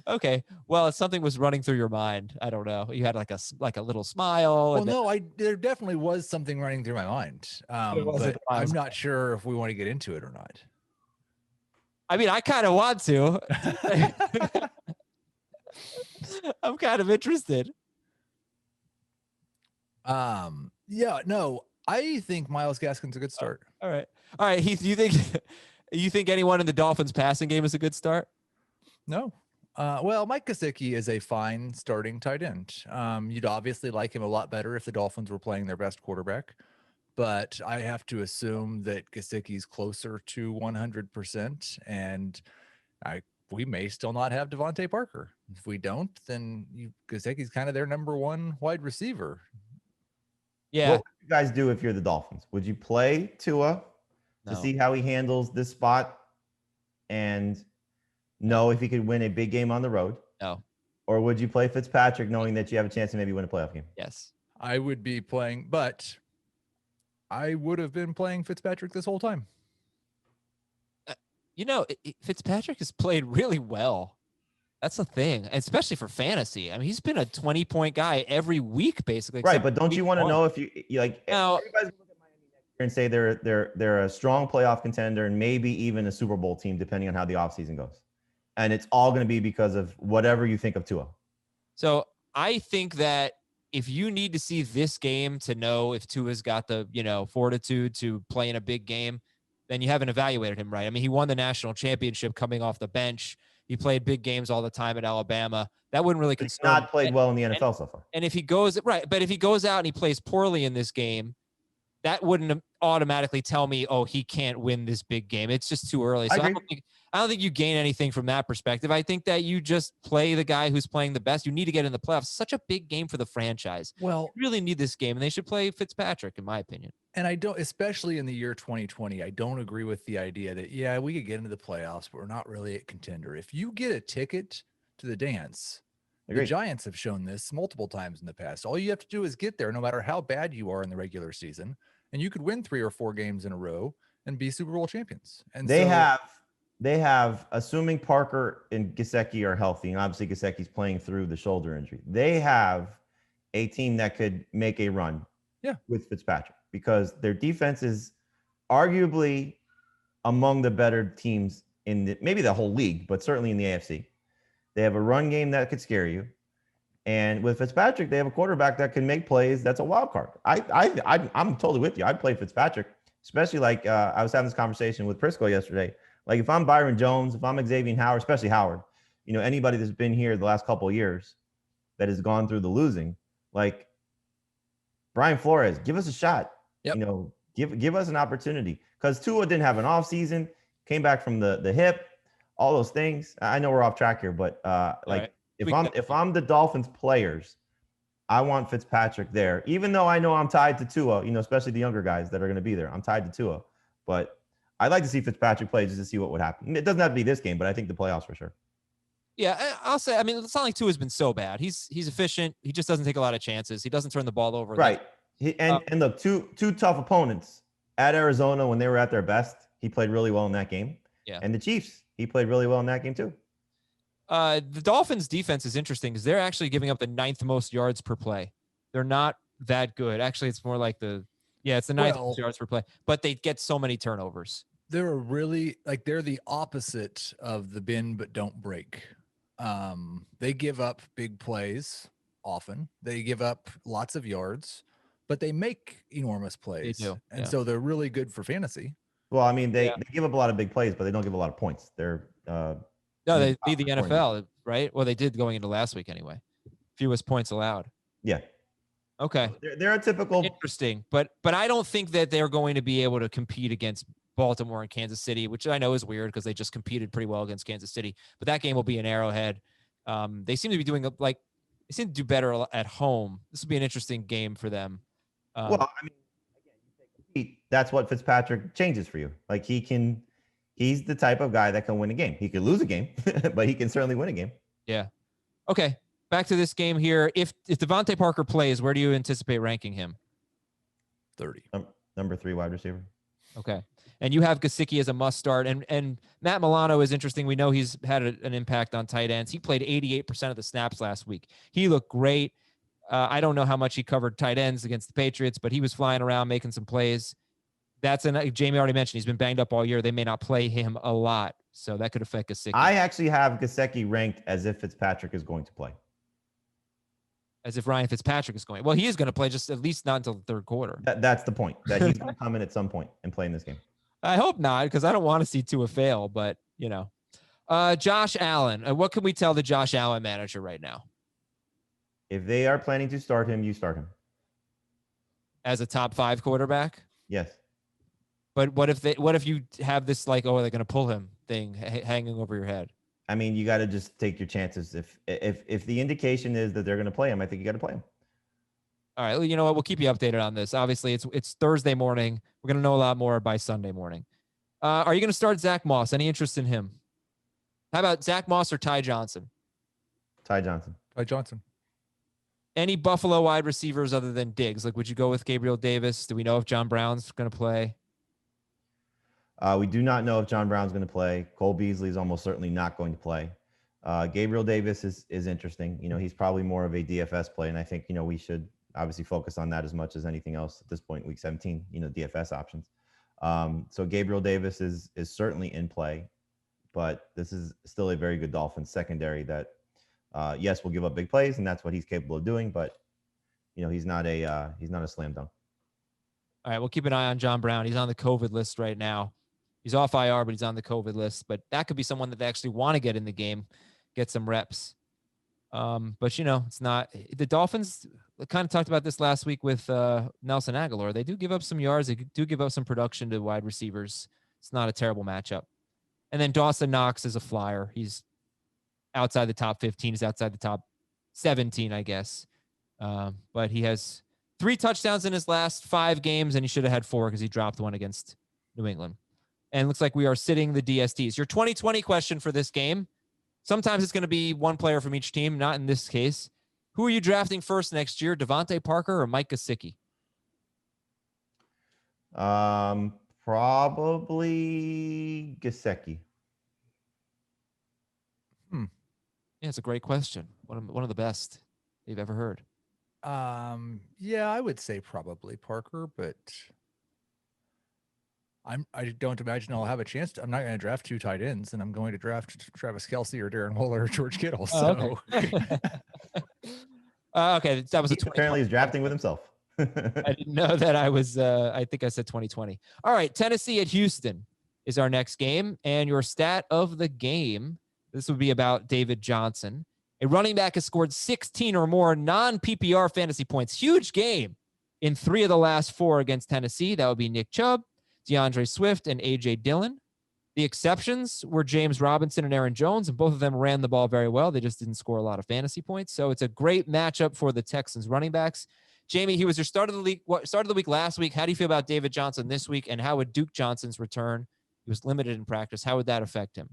Okay. Well, if something was running through your mind, I don't know. You had like a little smile. Well, no, there definitely was something running through my mind. But I'm not sure if we want to get into it or not. I mean, I kind of want to. I'm kind of interested. Yeah, no, I think Myles Gaskin's a good start. All right, Heath, you think anyone in the Dolphins passing game is a good start? No. Well, Mike Gesicki is a fine starting tight end. You'd obviously like him a lot better if the Dolphins were playing their best quarterback, but I have to assume that Gesicki's closer to 100%, and we may still not have Devontae Parker. If we don't, then Gesicki's kind of their number 1 wide receiver. Yeah. What would you guys do if you're the Dolphins? Would you play Tua to see how he handles this spot and know if he could win a big game on the road? No. Or would you play Fitzpatrick knowing that you have a chance to maybe win a playoff game? Yes. I would be playing, but I would have been playing Fitzpatrick this whole time. Fitzpatrick has played really well. That's the thing, especially for fantasy. I mean, he's been a 20-point guy every week, basically. Right, but don't you want to know if you like? Now, everybody's look at Miami next year and say they're a strong playoff contender and maybe even a Super Bowl team, depending on how the offseason goes. And it's all going to be because of whatever you think of Tua. So I think that if you need to see this game to know if Tua's got the fortitude to play in a big game, then you haven't evaluated him right. I mean, he won the national championship coming off the bench. He played big games all the time at Alabama. That wouldn't really He's concern me. not played well in the NFL so far. And if he goes right, but if he goes out and he plays poorly in this game, that wouldn't automatically tell me, oh, he can't win this big game. It's just too early. So I don't think you gain anything from that perspective. I think that you just play the guy who's playing the best. You need to get in the playoffs. Such a big game for the franchise. Well, you really need this game, and they should play Fitzpatrick, in my opinion. And I don't, especially in the year 2020, I don't agree with the idea that, yeah, we could get into the playoffs, but we're not really a contender. If you get a ticket to the dance, the Giants have shown this multiple times in the past. All you have to do is get there, no matter how bad you are in the regular season, and you could win 3 or 4 games in a row and be Super Bowl champions. And they have, assuming Parker and Gesicki are healthy, and obviously Gesicki's playing through the shoulder injury, they have a team that could make a run with Fitzpatrick, because their defense is arguably among the better teams in maybe the whole league, but certainly in the AFC. They have a run game that could scare you. And with Fitzpatrick, they have a quarterback that can make plays. That's a wild card. I'm totally with you. I'd play Fitzpatrick, especially like I was having this conversation with Prisco yesterday. Like if I'm Byron Jones, if I'm Xavier Howard, especially Howard, anybody that's been here the last couple of years that has gone through the losing, like Brian Flores, give us a shot. Yep. Give us an opportunity, because Tua didn't have an off season, came back from the hip, all those things. I know we're off track here, but if I'm the Dolphins players, I want Fitzpatrick there, even though I know I'm tied to Tua, especially the younger guys that are going to be there. I'm tied to Tua, but I'd like to see Fitzpatrick play just to see what would happen. It doesn't have to be this game, but I think the playoffs for sure. Yeah, I'll say, I mean, it's not like Tua's been so bad. He's efficient. He just doesn't take a lot of chances. He doesn't turn the ball over. Right. And look, two tough opponents at Arizona when they were at their best. He played really well in that game. Yeah. And the Chiefs, he played really well in that game too. The Dolphins defense is interesting because they're actually giving up the 9th most yards per play. They're not that good. Actually, it's more like it's the 9th most yards per play, but they get so many turnovers. They're they're the opposite of the bend but don't break. They give up big plays often. They give up lots of yards, but they make enormous plays. They do. And so they're really good for fantasy. Well, I mean, they give up a lot of big plays, but they don't give a lot of points. They're they lead the NFL, right? Well, they did going into last week anyway. Fewest points allowed. Yeah. Okay. They're a typical interesting, but I don't think that they're going to be able to compete against Baltimore and Kansas City, which I know is weird because they just competed pretty well against Kansas City. But that game will be in Arrowhead. They seem to be doing they seem to do better at home. This will be an interesting game for them. Well, I mean, again, you say compete. That's what Fitzpatrick changes for you. Like he's the type of guy that can win a game. He could lose a game, but he can certainly win a game. Yeah. Okay. Back to this game here. If Devontae Parker plays, where do you anticipate ranking him? 30. Number 3 wide receiver. Okay. And you have Gesicki as a must start. And Matt Milano is interesting. We know he's had an impact on tight ends. He played 88% of the snaps last week. He looked great. I don't know how much he covered tight ends against the Patriots, but he was flying around making some plays. Jamie already mentioned he's been banged up all year. They may not play him a lot, so that could affect Gesicki. I actually have Gesicki ranked as if Fitzpatrick is going to play. As if Ryan Fitzpatrick is going. Well, he is going to play, just at least not until the third quarter. That's the point, that he's going to come in at some point and play in this game. I hope not, because I don't want to see Tua fail, but, Josh Allen. What can we tell the Josh Allen manager right now? If they are planning to start him, you start him. As a top 5 quarterback? Yes. But what if you have this they're going to pull him thing hanging over your head? I mean, you got to just take your chances. If the indication is that they're going to play him, I think you got to play him. All right. Well, you know what? We'll keep you updated on this. Obviously, it's Thursday morning. We're going to know a lot more by Sunday morning. Are you going to start Zach Moss? Any interest in him? How about Zach Moss or Ty Johnson? Ty Johnson. Ty Johnson. Any Buffalo wide receivers other than Diggs? Would you go with Gabriel Davis? Do we know if John Brown's going to play? We do not know if John Brown's going to play. Cole Beasley is almost certainly not going to play. Gabriel Davis is interesting. He's probably more of a DFS play, and I think, we should obviously focus on that as much as anything else at this point, week 17, DFS options. So Gabriel Davis is certainly in play, but this is still a very good Dolphins secondary that, yes, will give up big plays, and that's what he's capable of doing, but, he's not a slam dunk. All right, we'll keep an eye on John Brown. He's on the COVID list right now. He's off IR, but he's on the COVID list. But that could be someone that they actually want to get in the game, get some reps. But it's not the Dolphins. Kind of talked about this last week with Nelson Aguilar. They do give up some yards. They do give up some production to wide receivers. It's not a terrible matchup. And then Dawson Knox is a flyer. He's outside the top 15. He's outside the top 17, I guess. But he has 3 touchdowns in his last 5 games, and he should have had 4 because he dropped one against New England. And it looks like we are sitting the DSTs. Your 2020 question for this game. Sometimes it's going to be one player from each team, not in this case. Who are you drafting first next year, Devontae Parker or Mike Gesicki? Probably Gesicki. Yeah, it's a great question. One of the best you've ever heard. Yeah, I would say probably Parker, but I don't imagine I'll have a chance I'm not going to draft 2 tight ends, and I'm going to draft Travis Kelce or Darren Waller or George Kittle. So, okay, that was apparently he's drafting with himself. I didn't know that I was. I think I said 2020. All right, Tennessee at Houston is our next game, and your stat of the game. This would be about David Johnson. A running back has scored 16 or more non-PPR fantasy points. Huge game in 3 of the last 4 against Tennessee. That would be Nick Chubb, DeAndre Swift, and A.J. Dillon. The exceptions were James Robinson and Aaron Jones, and both of them ran the ball very well. They just didn't score a lot of fantasy points. So it's a great matchup for the Texans running backs. Jamie, he was your start of the week last week. How do you feel about David Johnson this week, and how would Duke Johnson's return? He was limited in practice. How would that affect him?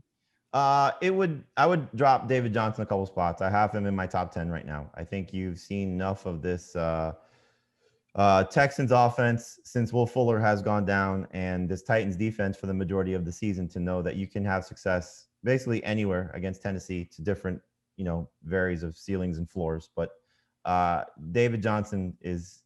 I would drop David Johnson a couple spots. I have him in my top 10 right now. I think you've seen enough of this Texans offense since Will Fuller has gone down, and this Titans defense for the majority of the season to know that you can have success basically anywhere against Tennessee to different, varies of ceilings and floors. But David Johnson is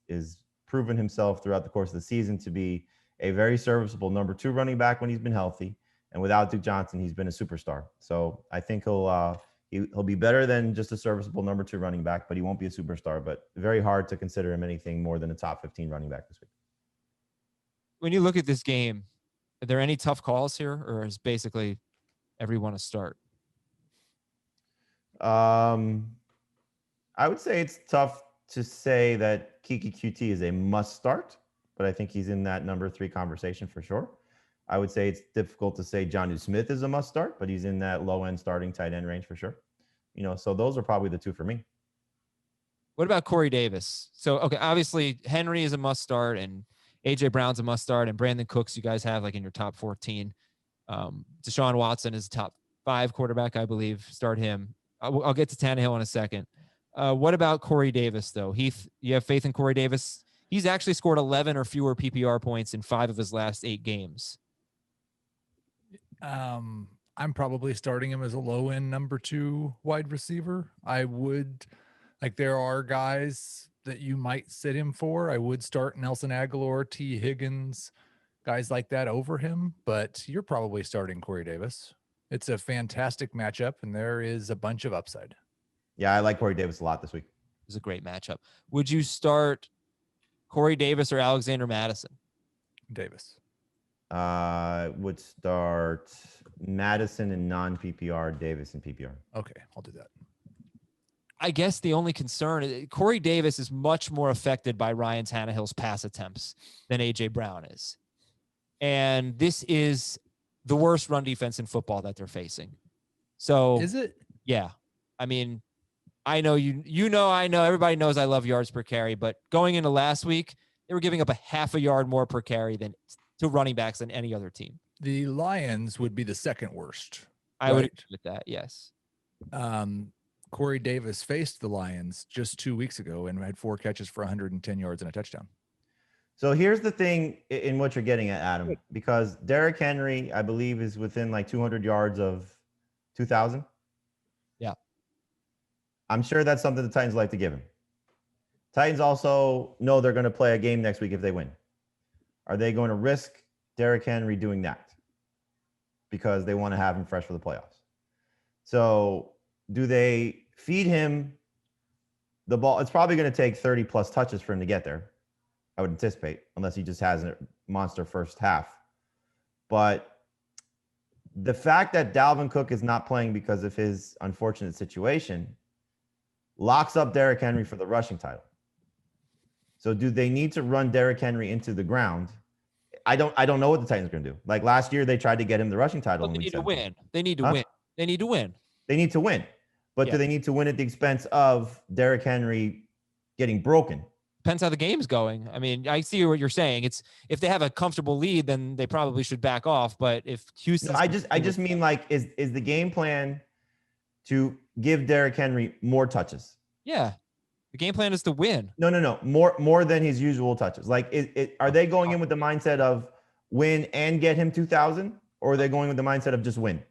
proven himself throughout the course of the season to be a very serviceable number 2 running back when he's been healthy. And without Duke Johnson, he's been a superstar. So I think he'll be better than just a serviceable number 2 running back, but he won't be a superstar. But very hard to consider him anything more than a top 15 running back this week. When you look at this game, are there any tough calls here, or is basically everyone a start? I would say it's tough to say that Kiki QT is a must start, but I think he's in that number 3 conversation for sure. I would say it's difficult to say Jonnu Smith is a must start, but he's in that low end starting tight end range for sure. So those are probably the 2 for me. What about Corey Davis? So, okay, obviously Henry is a must start, and AJ Brown's a must start, and Brandon Cooks you guys have like in your top 14. Deshaun Watson is top 5 quarterback, I believe. Start him. I'll get to Tannehill in a second. What about Corey Davis though? Heath, you have faith in Corey Davis? He's actually scored 11 or fewer PPR points in 5 of his last 8 games. I'm probably starting him as a low end number 2 wide receiver. I would there are guys that you might sit him for. I would start Nelson Aguilar, T. Higgins, guys like that over him, but you're probably starting Corey Davis. It's a fantastic matchup, and there is a bunch of upside. Yeah, I like Corey Davis a lot this week. It's a great matchup. Would you start Corey Davis or Alexander Madison? Davis. Would start Madison in non-PPR, Davis in PPR. Okay, I'll do that. I guess the only concern, Corey Davis is much more affected by Ryan Tannehill's pass attempts than A.J. Brown is. And this is the worst run defense in football that they're facing. So is it? Yeah. I mean, I know I know everybody knows I love yards per carry, but going into last week, they were giving up a half a yard more per carry than to running backs than any other team. The Lions would be the second worst. I would agree with that. Yes. Corey Davis faced the Lions just 2 weeks ago and had 4 catches for 110 yards and a touchdown. So here's the thing in what you're getting at, Adam, because Derrick Henry, I believe, is within like 200 yards of 2,000. Yeah. I'm sure that's something the Titans like to give him. Titans also know they're going to play a game next week if they win. Are they going to risk Derrick Henry doing that because they want to have him fresh for the playoffs? So do they feed him the ball? It's probably going to take 30 plus touches for him to get there, I would anticipate, unless he just has a monster first half. But The fact that Dalvin Cook is not playing because of his unfortunate situation locks up Derrick Henry for the rushing title. So do they need to run Derrick Henry into the ground? I don't know what the Titans are going to do. Like last year, they tried to get him the rushing title. Well, in they week need to 17. win. They need to Huh? win. They need to win. They need to win. But Yeah. do they need to win at the expense of Derrick Henry getting broken? Depends how the game's going. I mean, I see what you're saying. It's if they have a comfortable lead, then they probably should back off. But if Houston, No, I just mean like is the game plan to give Derrick Henry more touches? yeah, the game plan is to win. No. More than his usual touches. Like, are they going in with the mindset of win and get him 2,000, or are they going with the mindset of just win?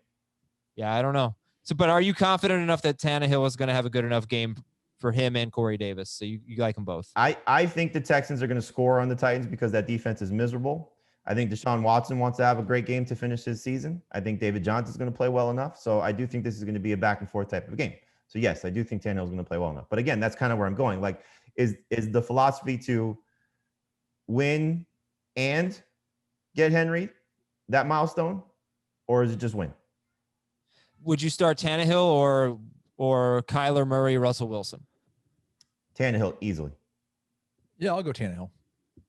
Yeah, I don't know. So, but are you confident enough that Tannehill is going to have a good enough game for him and Corey Davis? So you like them both? I think the Texans are going to score on the Titans because that defense is miserable. I think Deshaun Watson wants to have a great game to finish his season. I think David Johnson's going to play well enough. So I do think this is going to be a back and forth type of game. So yes, I do think Tannehill is going to play well enough. But again, that's kind of where I'm going. Like, is the philosophy to win and get Henry that milestone, or is it just win? Would you start Tannehill or Kyler Murray, Russell Wilson? Tannehill easily. Yeah, I'll go Tannehill.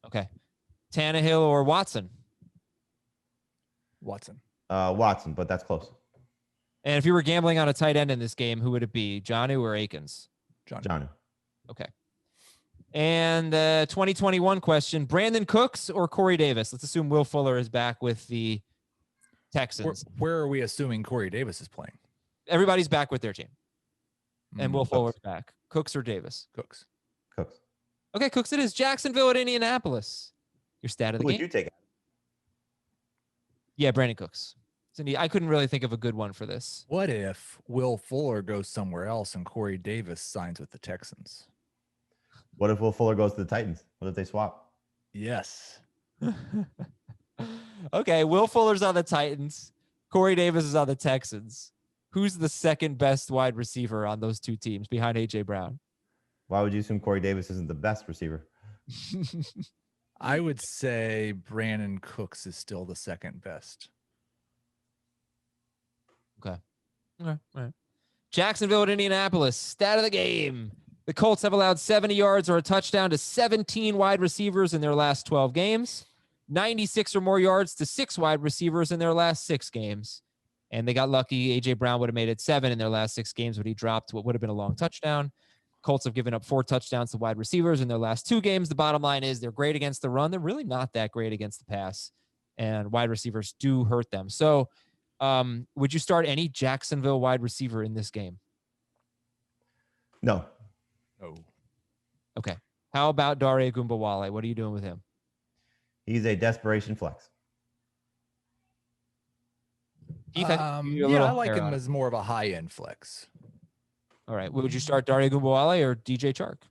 Okay, Tannehill or Watson? Watson. Watson, but that's close. And if you were gambling on a tight end in this game, who would it be, Jonnu or Akins? Jonnu. Okay. And 2021 question, Brandon Cooks or Corey Davis? Let's assume Will Fuller is back with the Texans. Where are we assuming Corey Davis is playing? Everybody's back with their team. And Will Cooks. Fuller's back. Cooks or Davis? Cooks. Okay, Cooks it is. Jacksonville at Indianapolis. Your stat of the Who would game? you take? Yeah, Brandon Cooks. Cindy, I couldn't really think of a good one for this. What if Will Fuller goes somewhere else and Corey Davis signs with the Texans? What if Will Fuller goes to the Titans? What if they swap? Yes. Okay, Will Fuller's on the Titans. Corey Davis is on the Texans. Who's the second best wide receiver on those two teams behind A.J. Brown? Why would you assume Corey Davis isn't the best receiver? I would say Brandon Cooks is still the second best. Okay. All right. Jacksonville at Indianapolis. Stat of the game. The Colts have allowed 70 yards or a touchdown to 17 wide receivers in their last 12 games, 96 or more yards to 6 wide receivers in their last 6 games. And they got lucky. A.J. Brown would have made it 7 in their last 6 games, but he dropped what would have been a long touchdown. Colts have given up 4 touchdowns to wide receivers in their last 2 games. The bottom line is they're great against the run. They're really not that great against the pass, and wide receivers do hurt them. So would you start any Jacksonville wide receiver in this game? No. Oh. Okay. How about Dare Gumbawale? What are you doing with him? He's a desperation flex. Heath, I like him as more of a high-end flex. All right. Would you start Dare Gumbawale or DJ Chark?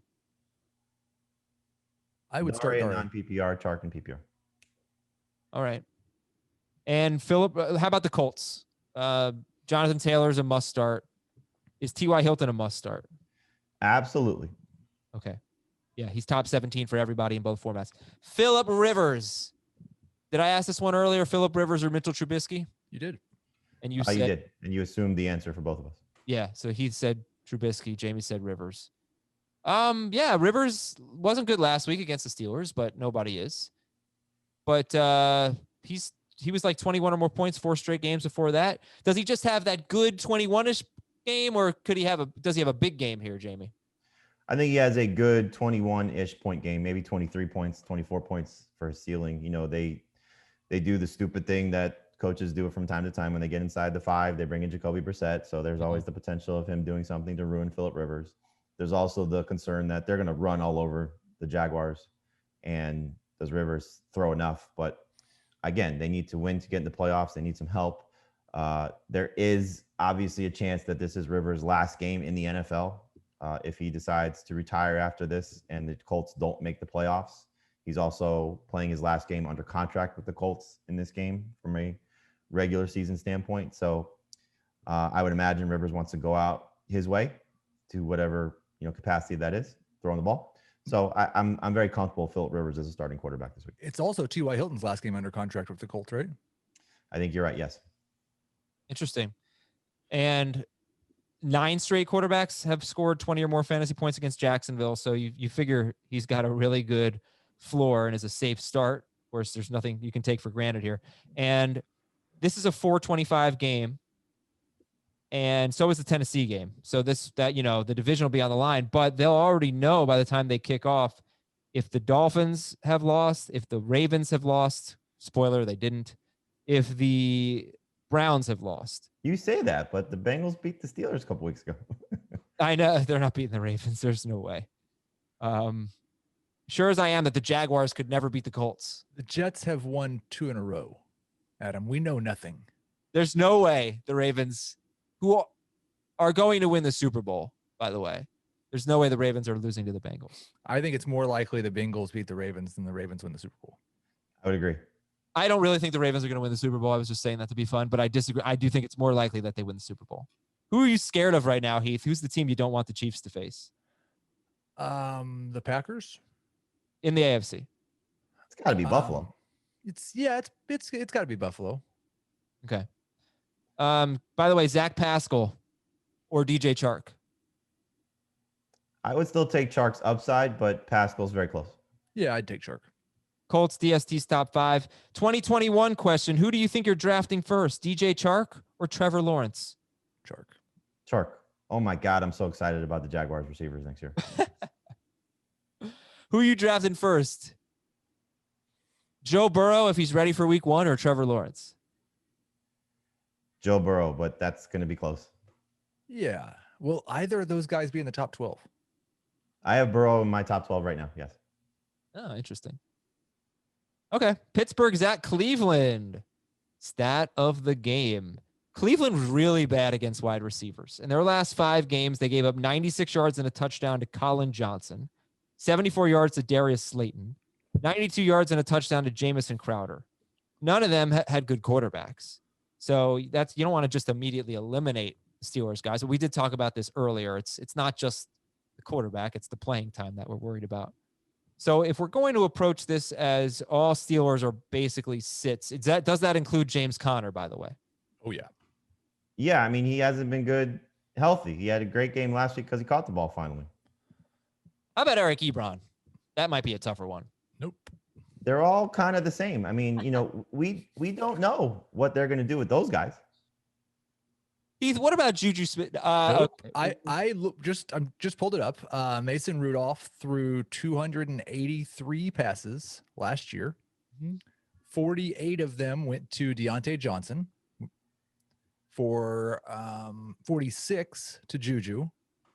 I would start Dare. Non-PPR, Chark and PPR. All right. And Phillip, how about the Colts? Jonathan Taylor's a must start. Is T.Y. Hilton a must start? Absolutely. Okay. Yeah, he's top 17 for everybody in both formats. Phillip Rivers. Did I ask this one earlier? Phillip Rivers or Mitchell Trubisky? You did. And you You did. And you assumed the answer for both of us. Yeah, so he said Trubisky. Jamie said Rivers. Yeah, Rivers wasn't good last week against the Steelers, but nobody is. But he was like 21 or more points 4 straight games before that. Does he just have that good 21-ish game, or does he have a big game here, Jamie? I think he has a good 21-ish point game, maybe 23 points, 24 points for his ceiling. You know, they do the stupid thing that coaches do it from time to time when they get inside the 5, they bring in Jacoby Brissett. So there's always the potential of him doing something to ruin Phillip Rivers. There's also the concern that they're going to run all over the Jaguars. And does Rivers throw enough? But again, they need to win to get in the playoffs. They need some help. There is obviously a chance that this is Rivers' last game in the NFL. If he decides to retire after this and the Colts don't make the playoffs. He's also playing his last game under contract with the Colts in this game from a regular season standpoint. So I would imagine Rivers wants to go out his way to whatever capacity that is, throwing the ball. So I'm very comfortable with Phillip Rivers as a starting quarterback this week. It's also T.Y. Hilton's last game under contract with the Colts, right? I think you're right. Yes. Interesting. And 9 straight quarterbacks have scored 20 or more fantasy points against Jacksonville. So you figure he's got a really good floor and is a safe start. Of course, there's nothing you can take for granted here. And this is a 425 game. And so is the Tennessee game. So the division will be on the line, but they'll already know by the time they kick off if the Dolphins have lost, if the Ravens have lost. Spoiler, they didn't. If the Browns have lost. You say that, but the Bengals beat the Steelers a couple weeks ago. I know they're not beating the Ravens. There's no way. Sure as I am that the Jaguars could never beat the Colts. The Jets have won 2 in a row. Adam, we know nothing. There's no way the Ravens, who are going to win the Super Bowl, by the way, there's no way the Ravens are losing to the Bengals. I think it's more likely the Bengals beat the Ravens than the Ravens win the Super Bowl. I would agree. I don't really think the Ravens are going to win the Super Bowl. I was just saying that to be fun, but I disagree. I do think it's more likely that they win the Super Bowl. Who are you scared of right now, Heath? Who's the team you don't want the Chiefs to face? The Packers in the AFC. It's got to be Buffalo. It's got to be Buffalo. Okay. By the way, Zach Pascal or DJ Chark? I would still take Chark's upside, but Pascal's very close. Yeah, I'd take Chark. Colts DST's top 5. 2021 question. Who do you think you're drafting first? DJ Chark or Trevor Lawrence? Chark. Oh my God. I'm so excited about the Jaguars receivers next year. Who are you drafting first? Joe Burrow, if he's ready for week 1, or Trevor Lawrence? Joe Burrow, but that's going to be close. Yeah. Will either of those guys be in the top 12? I have Burrow in my top 12 right now. Yes. Oh, interesting. Okay. Pittsburgh's at Cleveland. Stat of the game. Cleveland was really bad against wide receivers. In their last 5 games, they gave up 96 yards and a touchdown to Colin Johnson, 74 yards to Darius Slayton, 92 yards and a touchdown to Jamison Crowder. None of them had good quarterbacks. So you don't want to just immediately eliminate the Steelers guys. But we did talk about this earlier. It's not just the quarterback, it's the playing time that we're worried about. So if we're going to approach this as all Steelers are basically sits, does that include James Conner, by the way? Oh, yeah. Yeah, I mean, he hasn't been good healthy. He had a great game last week because he caught the ball finally. How about Eric Ebron? That might be a tougher one. Nope. They're all kind of the same. I mean, we don't know what they're going to do with those guys. Heath, what about Juju Smith? Nope. Okay. I just pulled it up. Mason Rudolph threw 283 passes last year. 48 of them went to Deontay Johnson. For 46 to Juju,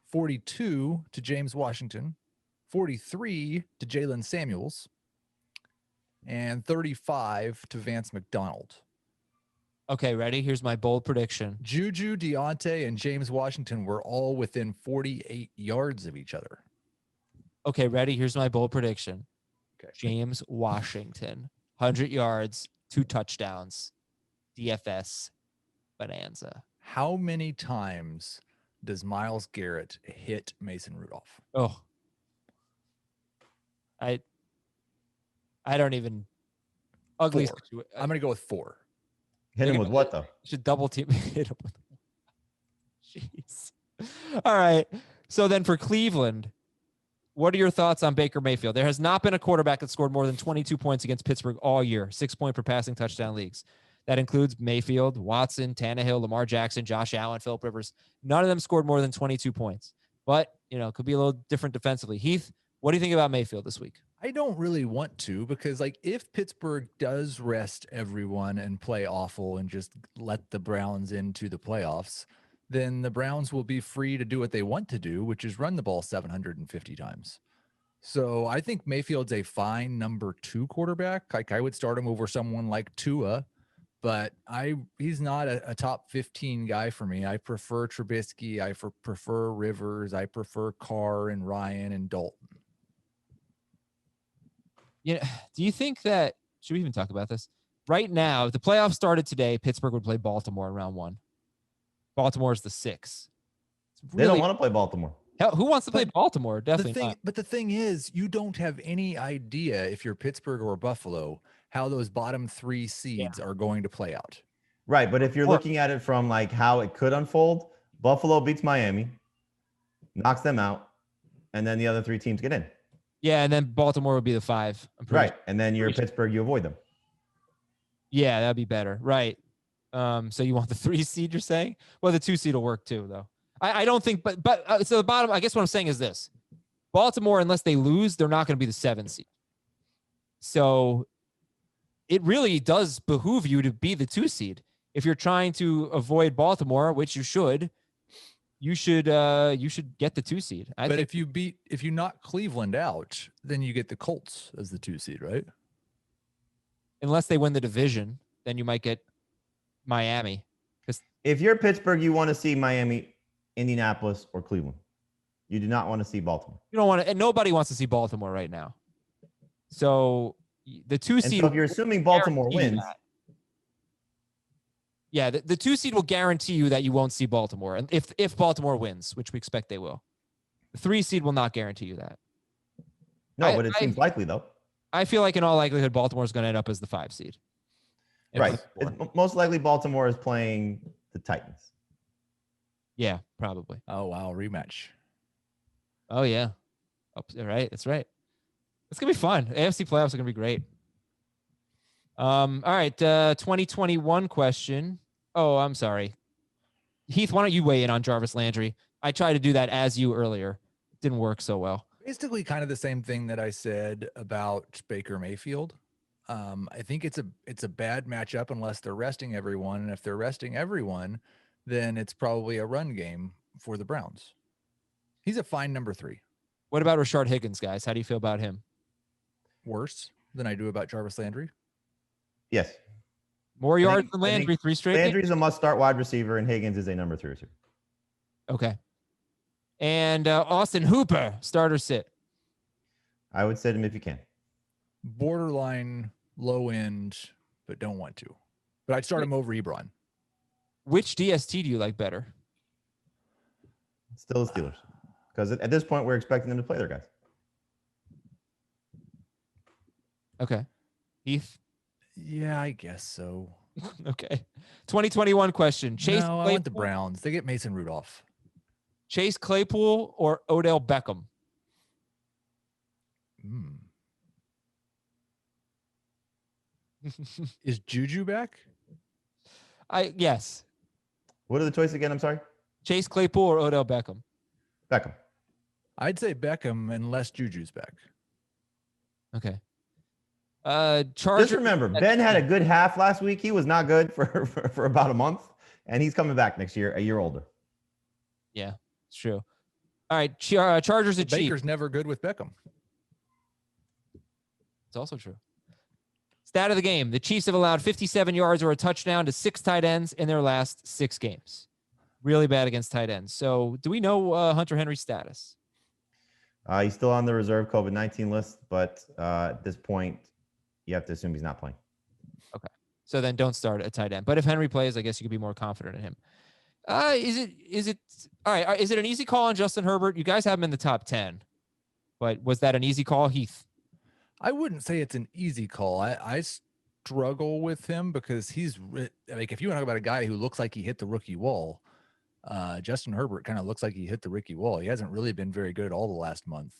42 to James Washington, 43 to Jalen Samuels, and 35 to Vance McDonald. Okay, ready? Here's my bold prediction. Juju, Deontay, and James Washington were all within 48 yards of each other. Okay, ready? Here's my bold prediction. Okay. James Washington, 100 yards, 2 touchdowns, DFS bonanza. How many times does Myles Garrett hit Mason Rudolph? Oh, I don't even. Ugly. I'm going to go with 4. Hit him with what, though? Should double team hit him with. Jeez. All right. So then for Cleveland, what are your thoughts on Baker Mayfield? There has not been a quarterback that scored more than 22 points against Pittsburgh all year, 6-point per passing touchdown leagues. That includes Mayfield, Watson, Tannehill, Lamar Jackson, Josh Allen, Phillip Rivers. None of them scored more than 22 points. But, it could be a little different defensively. Heath, what do you think about Mayfield this week? I don't really want to, because if Pittsburgh does rest everyone and play awful and just let the Browns into the playoffs, then the Browns will be free to do what they want to do, which is run the ball 750 times. So I think Mayfield's a fine number 2 quarterback. I would start him over someone like Tua, but he's not a top 15 guy for me. I prefer Trubisky. I prefer Rivers. I prefer Carr and Ryan and Dalton. Do you think that, should we even talk about this? Right now, if the playoffs started today, Pittsburgh would play Baltimore in round 1. Baltimore is the 6. They don't want to play Baltimore. Hell, who wants to play Baltimore? Definitely not. But the thing is, you don't have any idea if you're Pittsburgh or Buffalo how those bottom 3 seeds are going to play out. Right, but if you're Or- looking at it from like how it could unfold, Buffalo beats Miami, knocks them out, and then the other 3 teams get in. Yeah, and then Baltimore would be the 5. I'm pretty Right, and then you're Pittsburgh, you avoid them. Yeah, that'd be better. Right. So you want the 3 seed, you're saying? Well, the 2 seed will work too, though. I don't think, but so the bottom, I guess what I'm saying is this: Baltimore, unless they lose, they're not going to be the 7 seed. So it really does behoove you to be the 2 seed. If you're trying to avoid Baltimore, which you should get the 2 seed. But if you knock Cleveland out, then you get the Colts as the 2 seed, right? Unless they win the division, then you might get Miami. Because If you're Pittsburgh, you want to see Miami, Indianapolis, or Cleveland. You do not want to see Baltimore. you don't want to, and nobody wants to see Baltimore right now. So the 2 And seed. so if you're assuming Baltimore wins, yeah, the 2 seed will guarantee you that you won't see Baltimore, and if Baltimore wins, which we expect they will, the 3 seed will not guarantee you that. but it seems likely though. I feel like in all likelihood, Baltimore is going to end up as the 5 seed. Right. Most likely Baltimore is playing the Titans. Yeah, probably. Oh wow, rematch. Oh yeah. Right. That's right. It's gonna be fun. AFC playoffs are gonna be great. All right. 2021 question. Oh, I'm sorry. Heath, why don't you weigh in on Jarvis Landry? I tried to do that as you earlier. It didn't work so well. Basically kind of the same thing that I said about Baker Mayfield. I think it's a bad matchup unless they're resting everyone. And if they're resting everyone, then it's probably a run game for the Browns. He's a fine number 3. What about Rashard Higgins, guys? How do you feel about him? Worse than I do about Jarvis Landry. Yes. More yards than Landry, 3 straight. Landry's a must-start wide receiver, and Higgins is a number 3 receiver. Okay. And Austin Hooper, starter sit. I would sit him if you can. Borderline low end, but don't want to. But I'd start him over Ebron. Which DST do you like better? Still the Steelers. Because at this point, we're expecting them to play their guys. Okay. Heath? Yeah, I guess so. Okay. 2021 question. Chase No, I Claypool, want the Browns. They get Mason Rudolph. Chase Claypool or Odell Beckham? Is Juju back? Yes. What are the choices again? I'm sorry. Chase Claypool or Odell Beckham? Beckham. I'd say Beckham unless Juju's back. Okay. Chargers. Just remember, Ben had a good half last week. He was not good for about a month, and he's coming back next year, a year older. Yeah, it's true. All right. Chargers at Chiefs. Baker's never good with Beckham. It's also true. Stat of the game. The Chiefs have allowed 57 yards or a touchdown to 6 tight ends in their last 6 games. Really bad against tight ends. So do we know Hunter Henry's status? He's still on the reserve COVID-19 list, but at this point, you have to assume he's not playing. Okay. So then don't start a tight end. But if Henry plays, I guess you could be more confident in him. Is it all right? Is it an easy call on Justin Herbert? You guys have him in the top 10, but was that an easy call, Heath? I wouldn't say it's an easy call. I struggle with him because he's like, if you want to talk about a guy who looks like he hit the rookie wall, Justin Herbert kind of looks like he hit the rookie wall. He hasn't really been very good all the last month.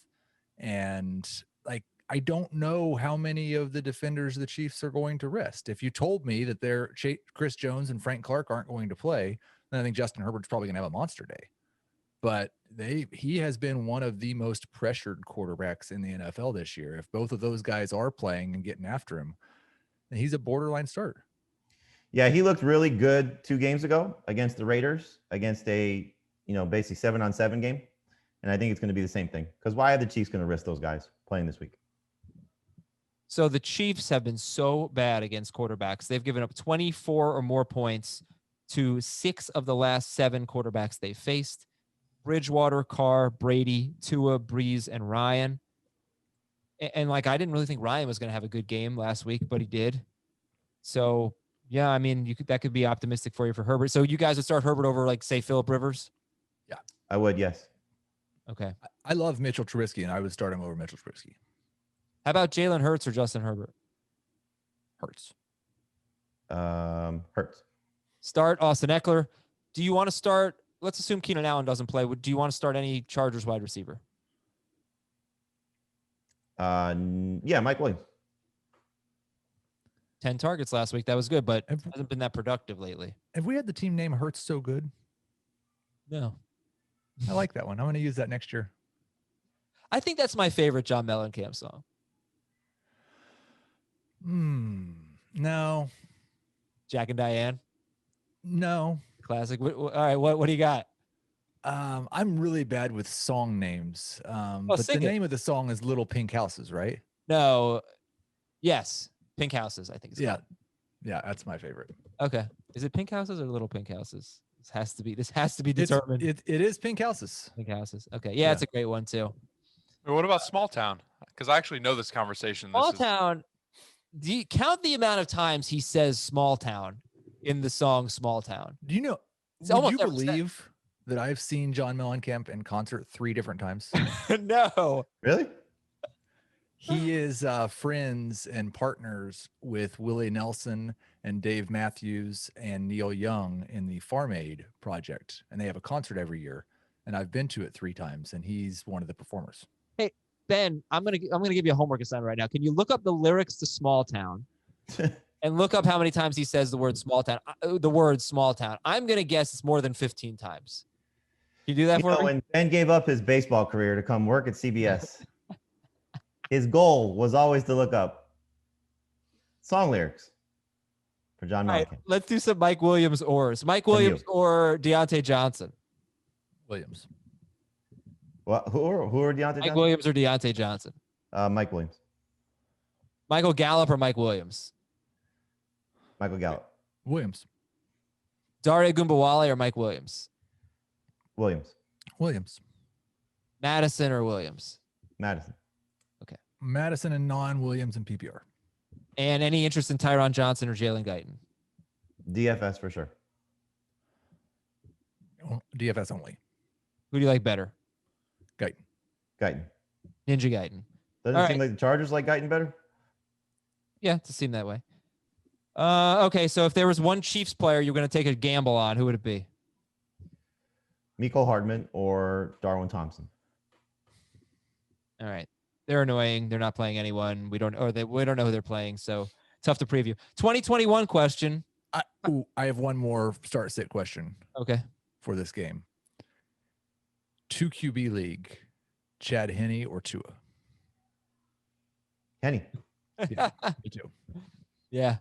And like, I don't know how many of the defenders the Chiefs are going to rest. If you told me that they're Chris Jones and Frank Clark aren't going to play, then I think Justin Herbert's probably going to have a monster day. But he has been one of the most pressured quarterbacks in the NFL this year. If both of those guys are playing and getting after him, then he's a borderline starter. Yeah, he looked really good 2 games ago against the Raiders, against a, basically 7-on-7 game. And I think it's going to be the same thing. Because why are the Chiefs going to risk those guys playing this week? So the Chiefs have been so bad against quarterbacks. They've given up 24 or more points to 6 of the last 7 quarterbacks they faced. Bridgewater, Carr, Brady, Tua, Breeze, and Ryan. And like, I didn't really think Ryan was going to have a good game last week, but he did. So, yeah, I mean, that could be optimistic for you for Herbert. So you guys would start Herbert over, like, say, Phillip Rivers? Yeah. I would, yes. Okay. I love Mitchell Trubisky, and I would start him over Mitchell Trubisky. How about Jalen Hurts or Justin Herbert? Hurts. Hurts. Start Austin Eckler. Do you want to start? Let's assume Keenan Allen doesn't play. Do you want to start any Chargers wide receiver? Yeah, Mike Williams. 10 targets last week. That was good, but hasn't been that productive lately. Have we had the team name Hurts so good? No. I like that one. I'm going to use that next year. I think that's my favorite John Mellencamp song. No. Jack and Diane? No. Classic. All right, what do you got? I'm really bad with song names. But the name of the song is Little Pink Houses, right? No. Yes. Pink Houses, I think it's called. Yeah, that's my favorite. Okay. Is it Pink Houses or Little Pink Houses? This has to be determined. It is Pink Houses. Pink Houses. Okay. Yeah, it's a great one too. What about Small Town? Because I actually know this conversation. Small Town. Do you count the amount of times he says Small Town in the song Small Town? Do you know? Would you believe that I've seen John Mellencamp in concert 3 different times? No. Really? He is friends and partners with Willie Nelson and Dave Matthews and Neil Young in the Farm Aid project. And they have a concert every year. And I've been to it 3 times, and he's one of the performers. Hey, Ben, I'm gonna give you a homework assignment right now. Can you look up the lyrics to Small Town and look up how many times he says the word Small Town? The word Small Town. I'm gonna guess it's more than 15 times. Can you do that for me? When Ben gave up his baseball career to come work at CBS, his goal was always to look up song lyrics for John Mellencamp. Right, let's do some Mike Williams ors. Mike Williams or Deontay Johnson? Williams. What? Who are Deontay Johnson? Mike Williams or Deontay Johnson? Mike Williams. Michael Gallup or Mike Williams? Michael Gallup. Williams. Dare Gumbawale or Mike Williams? Williams. Williams. Madison or Williams? Madison. Okay. Madison and non-Williams and PPR. And any interest in Tyron Johnson or Jalen Guyton? DFS for sure. DFS only. Who do you like better? Guyton. Ninja Guyton. Doesn't it seem like the Chargers like Guyton better? Yeah, it seemed that way. Okay, so if there was one Chiefs player you're going to take a gamble on, who would it be? Mecole Hardman or Darwin Thompson. All right. They're annoying. They're not playing anyone. We don't know who they're playing, so tough to preview. 2021 question. I have one more start-sit question. Okay. For this game. 2 QB league, Chad Henne or Tua? Henne. Yeah, me too. Yeah.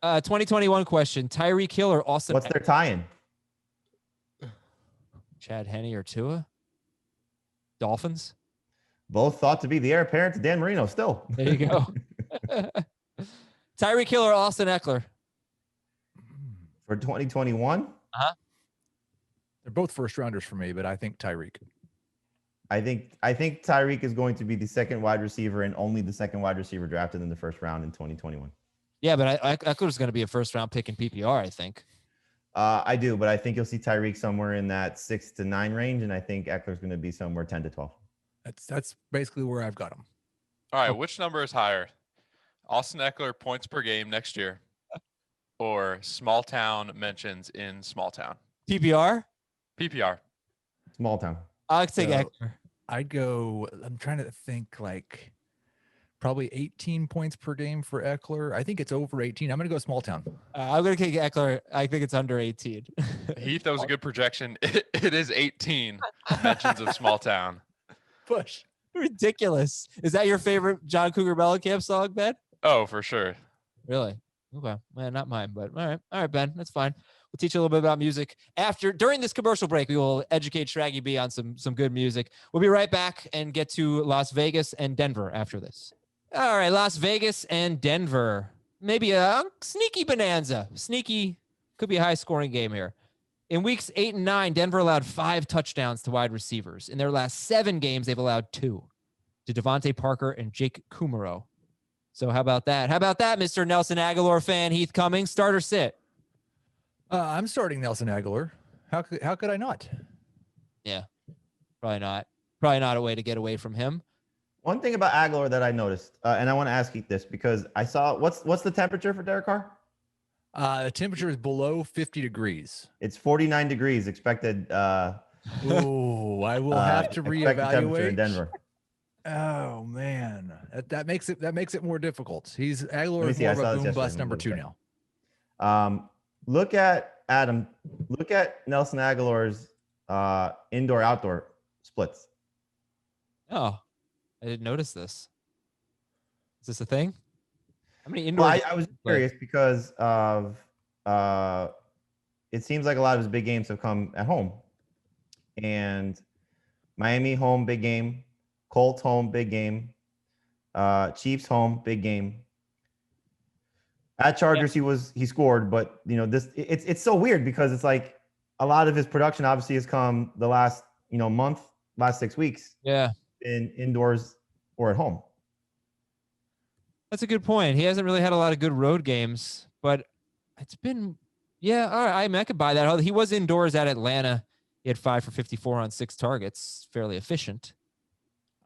2021 question. Tyreek Hill or Austin? What's their tie-in? Chad Henne or Tua? Dolphins? Both thought to be the heir apparent to Dan Marino still. There you go. Tyreek Hill or Austin Eckler? For 2021? Uh-huh. They're both first rounders for me, but I think Tyreek. I think Tyreek is going to be the second wide receiver and only the second wide receiver drafted in the first round in 2021. Yeah, but Eckler's going to be a first round pick in PPR, I think. I do, but I think you'll see Tyreek somewhere in that 6 to 9 range, and I think Eckler's going to be somewhere 10 to 12. That's basically where I've got him. All right, which number is higher? Austin Eckler points per game next year, or small town mentions in small town? PPR? PPR. Small town. I'll take Eckler. I'd go, I'm trying to think like probably 18 points per game for Eckler. I think it's over 18. I'm going to go small town. I'm going to take Eckler. I think it's under 18. Heath, that was a good projection. It is 18 mentions of small town. Push. Ridiculous. Is that your favorite John Cougar Mellencamp song, Ben? Oh, for sure. Really? Okay. Man, not mine, but all right. All right, Ben. That's fine. We'll teach you a little bit about music. During this commercial break, we will educate Shraggy B on some good music. We'll be right back and get to Las Vegas and Denver after this. All right, Las Vegas and Denver. Maybe a sneaky bonanza. Sneaky, could be a high-scoring game here. In weeks 8 and 9, Denver allowed 5 touchdowns to wide receivers. In their last 7 games, they've allowed 2 to Devontae Parker and Jake Kumaro. So how about that? How about that, Mr. Nelson Aguilar fan, Heath Cummings? Start or sit? I'm starting Nelson Aguilar. How could I not? Yeah, probably not. Probably not a way to get away from him. One thing about Aguilar that I noticed, and I want to ask Heath this because I saw what's the temperature for Derek Carr? The temperature is below 50 degrees. It's 49 degrees expected. Oh, I will have to expected temperature in reevaluate. Denver. Oh man, that makes it more difficult. Aguilar me is see, more I of saw a this boom bust yesterday. number Let 2 me check. now. Look at Adam. Look at Nelson Aguilar's indoor-outdoor splits. Oh, I didn't notice this. Is this a thing? How many indoor? Well, I was curious because of it seems like a lot of his big games have come at home, and Miami home big game, Colts home big game, Chiefs home big game. At Chargers, he scored, but it's so weird because it's like a lot of his production obviously has come the last month, last 6 weeks. Yeah, in indoors or at home. that's a good point. He hasn't really had a lot of good road games, but it's been, all right. I mean, I could buy that. He was indoors at Atlanta. He had 5 for 54 on 6 targets. Fairly efficient.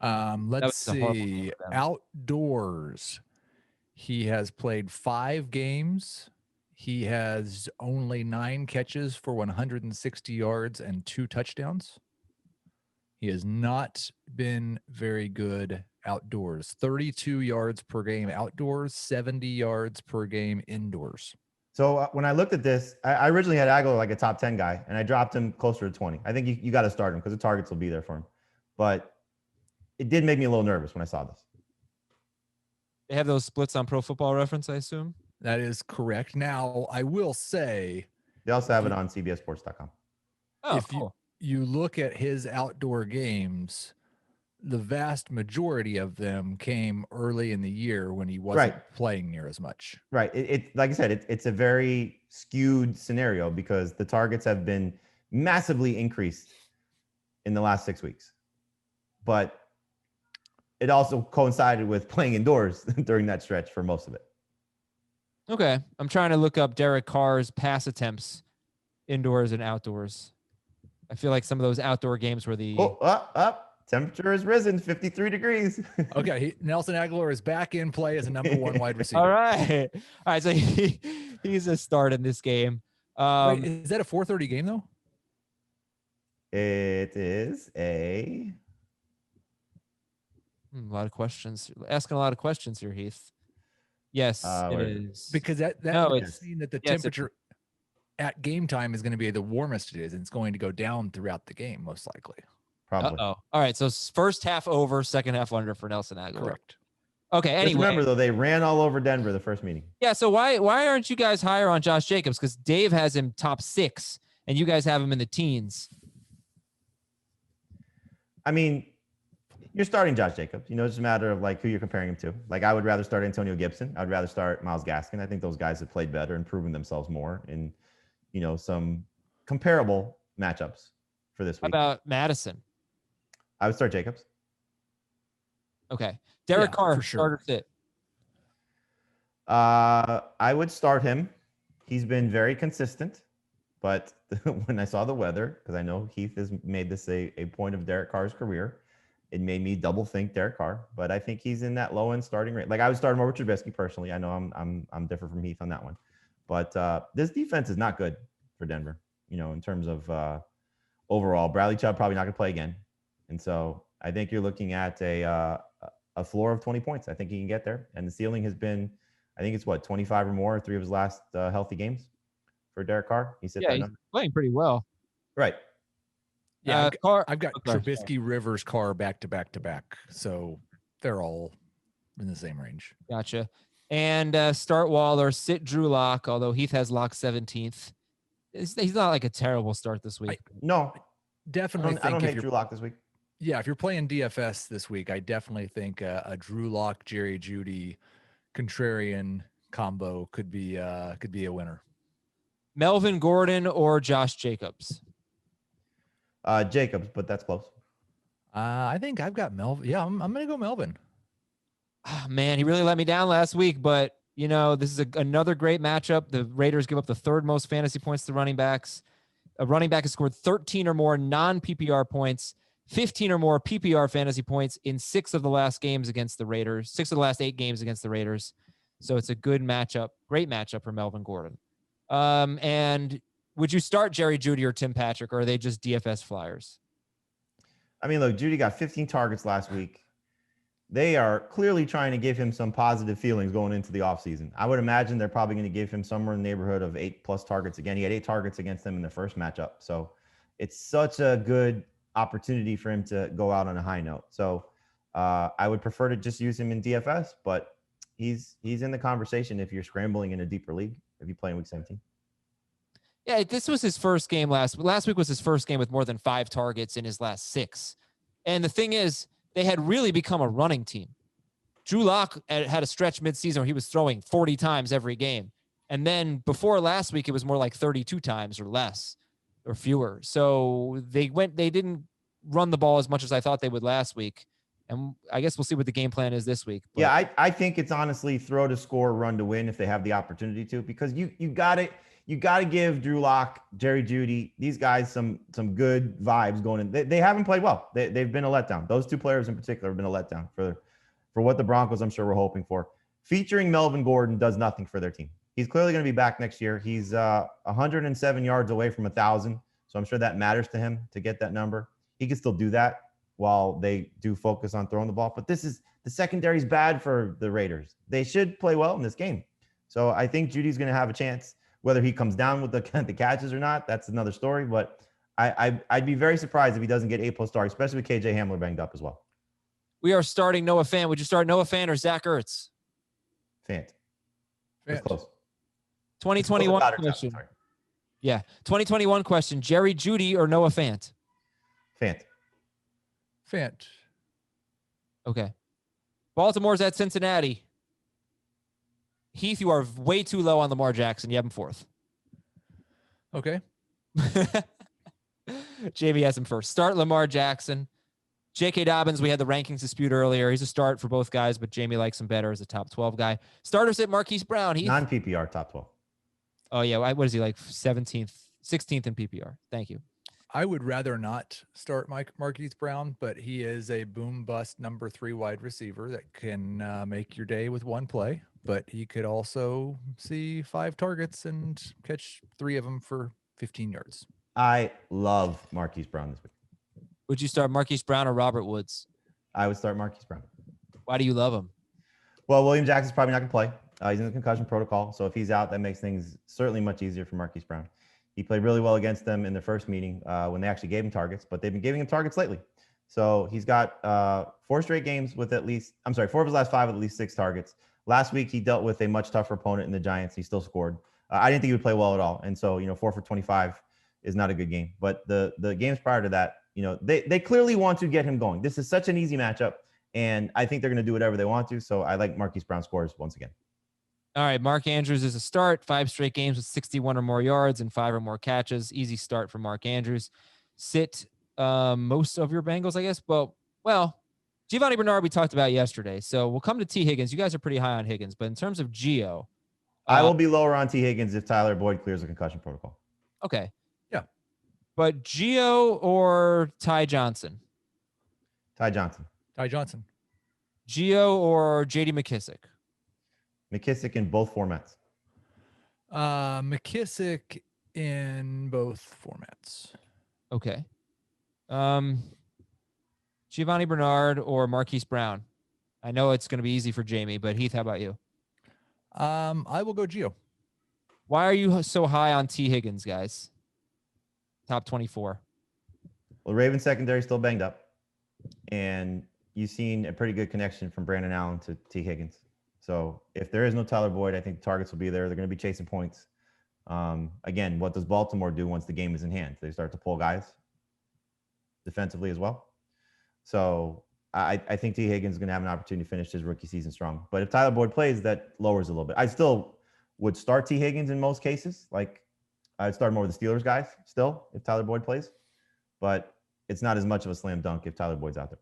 Let's see. Outdoors, he has played 5 games. He has only 9 catches for 160 yards and 2 touchdowns. He has not been very good outdoors. 32 yards per game outdoors, 70 yards per game indoors. So when I looked at this, I originally had Aguilar like a top 10 guy, and I dropped him closer to 20. I think you got to start him because the targets will be there for him. But it did make me a little nervous when I saw this. They have those splits on Pro Football Reference, I assume. That is correct. Now, I will say they also have it on CBSSports.com. Oh, if cool. You look at his outdoor games, the vast majority of them came early in the year when he wasn't playing near as much. Right. It like I said, it's a very skewed scenario because the targets have been massively increased in the last 6 weeks. But it also coincided with playing indoors during that stretch for most of it. Okay. I'm trying to look up Derek Carr's pass attempts indoors and outdoors. I feel like some of those outdoor games were the up. Temperature has risen 53 degrees. Okay. Nelson Aguilar is back in play as a number 1 wide receiver. All right. So he's a start in this game. Wait, is that a 4:30 game though? It is a lot of questions. Asking a lot of questions here, Heath. Yes, it is. Because that it's mean that the temperature at game time is going to be the warmest it is, and it's going to go down throughout the game, most likely. Probably. All right. So first half over, second half under for Nelson Aguilar. Correct. Okay. Anyway, just remember though, they ran all over Denver the first meeting. Yeah. So why aren't you guys higher on Josh Jacobs? Because Dave has him top 6, and you guys have him in the teens. I mean, you're starting Josh Jacobs. It's just a matter of like who you're comparing him to. Like I would rather start Antonio Gibson. I'd rather start Myles Gaskin. I think those guys have played better and proven themselves more in, some comparable matchups for this week. How about Madison? I would start Jacobs. Okay. Derek Carr, for sure. starter sit. I would start him. He's been very consistent, but when I saw the weather, because I know Heath has made this a point of Derek Carr's career, it made me double think Derek Carr. But I think he's in that low end starting rate. Like I would start him over Trubisky personally. I know I'm different from Heath on that one, but this defense is not good for Denver. In terms of overall, Bradley Chubb probably not going to play again, and so I think you're looking at a floor of 20 points. I think he can get there, and the ceiling has been, I think it's 25 or more, 3 of his last healthy games for Derek Carr. He's playing pretty well. Right. Yeah, Carr. I've got Trubisky, Rivers, Carr back to back to back, so they're all in the same range. Gotcha. And start Waller, sit Drew Lock, although Heath has Lock 17th. He's not like a terrible start this week. Definitely I don't hate Drew Lock this week. Yeah, if you're playing DFS this week, I definitely think a Drew Lock, Jerry Jeudy, contrarian combo could be a winner. Melvin Gordon or Josh Jacobs? Jacobs, but that's close. I think I've got Melvin. Yeah, I'm going to go Melvin. Oh, man, he really let me down last week, but this is another great matchup. The Raiders give up the 3rd most fantasy points to running backs. A running back has scored 13 or more non-PPR points, 15 or more PPR fantasy points in 6 of the last games against the Raiders, 6 of the last 8 games against the Raiders. So it's a good matchup, great matchup for Melvin Gordon. And would you start Jerry Jeudy or Tim Patrick, or are they just DFS flyers? I mean, look, Jeudy got 15 targets last week. They are clearly trying to give him some positive feelings going into the offseason. I would imagine they're probably going to give him somewhere in the neighborhood of 8+ targets. Again, he had 8 targets against them in the first matchup. So it's such a good opportunity for him to go out on a high note. So I would prefer to just use him in DFS, but he's in the conversation if you're scrambling in a deeper league, if you play in week 17. Yeah, this was his first game last week was his first game with more than 5 targets in his last 6. And the thing is, they had really become a running team. Drew Lock had a stretch midseason where he was throwing 40 times every game. And then before last week, it was more like 32 times or less or fewer. So they didn't run the ball as much as I thought they would last week. And I guess we'll see what the game plan is this week. But yeah, I think it's honestly throw to score, run to win if they have the opportunity to, because you got to give Drew Lock, Jerry Jeudy, these guys some good vibes going in. They haven't played well. They've been a letdown. Those 2 players in particular have been a letdown for what the Broncos, I'm sure, were hoping for. Featuring Melvin Gordon does nothing for their team. He's clearly going to be back next year. He's 107 yards away from 1,000, so I'm sure that matters to him to get that number. He can still do that while they do focus on throwing the ball. But the secondary's bad for the Raiders. They should play well in this game. So I think Judy's going to have a chance. Whether he comes down with the catches or not, that's another story. But I'd be very surprised if he doesn't get 8+ targets, especially with KJ Hamler banged up as well. we are starting Noah Fant. Would you start Noah Fant or Zach Ertz? Fant. That's close. 2021 question. Yeah. 2021 question. Jerry Jeudy or Noah Fant? Fant. Fant. Okay. Baltimore's at Cincinnati. Heath, you are way too low on Lamar Jackson. You have him 4th. Okay. JB has him first. Start Lamar Jackson. J.K. Dobbins, we had the rankings dispute earlier. He's a start for both guys, but Jamie likes him better as a top 12 guy. Starters at Marquis Brown. Heath. Non-PPR top 12. Oh, yeah. What is he, like 17th, 16th in PPR? Thank you. I would rather not start Marquis Brown, but he is a boom bust number 3 wide receiver that can make your day with one play. But he could also see 5 targets and catch 3 of them for 15 yards. I love Marquise Brown this week. Would you start Marquis Brown or Robert Woods? I would start Marquise Brown. Why do you love him? Well, William Jackson's probably not going to play. He's in the concussion protocol. So if he's out, that makes things certainly much easier for Marquise Brown. He played really well against them in the first meeting when they actually gave him targets, but they've been giving him targets lately. So he's got 4 straight games with 4 of his last 5 with at least 6 targets. Last week, he dealt with a much tougher opponent in the Giants. He still scored. I didn't think he would play well at all. And so, 4 for 25 is not a good game. But the games prior to that, they clearly want to get him going. This is such an easy matchup, and I think they're going to do whatever they want to. So I like Marquise Brown scores once again. All right, Mark Andrews is a start. 5 straight games with 61 or more yards and 5 or more catches. Easy start for Mark Andrews. Sit most of your Bengals, I guess. Well, Giovanni Bernard we talked about yesterday. So we'll come to T. Higgins. You guys are pretty high on Higgins. But in terms of Gio. I will be lower on T. Higgins if Tyler Boyd clears the concussion protocol. Okay. Yeah. But Gio or Ty Johnson? Ty Johnson. Ty Johnson. Gio or J.D. McKissick? McKissick in both formats. McKissick in both formats. Okay. Giovanni Bernard or Marquise Brown? I know it's going to be easy for Jamie, but Heath, how about you? I will go Gio. Why are you so high on T. Higgins, guys? Top 24. Well, Ravens secondary still banged up, and you've seen a pretty good connection from Brandon Allen to T. Higgins. So if there is no Tyler Boyd, I think the targets will be there. They're going to be chasing points. Again, what does Baltimore do once the game is in hand? They start to pull guys defensively as well. So I think T. Higgins is going to have an opportunity to finish his rookie season strong. But if Tyler Boyd plays, that lowers a little bit. I still would start T. Higgins in most cases. Like I'd start more with the Steelers guys still if Tyler Boyd plays. But it's not as much of a slam dunk if Tyler Boyd's out there.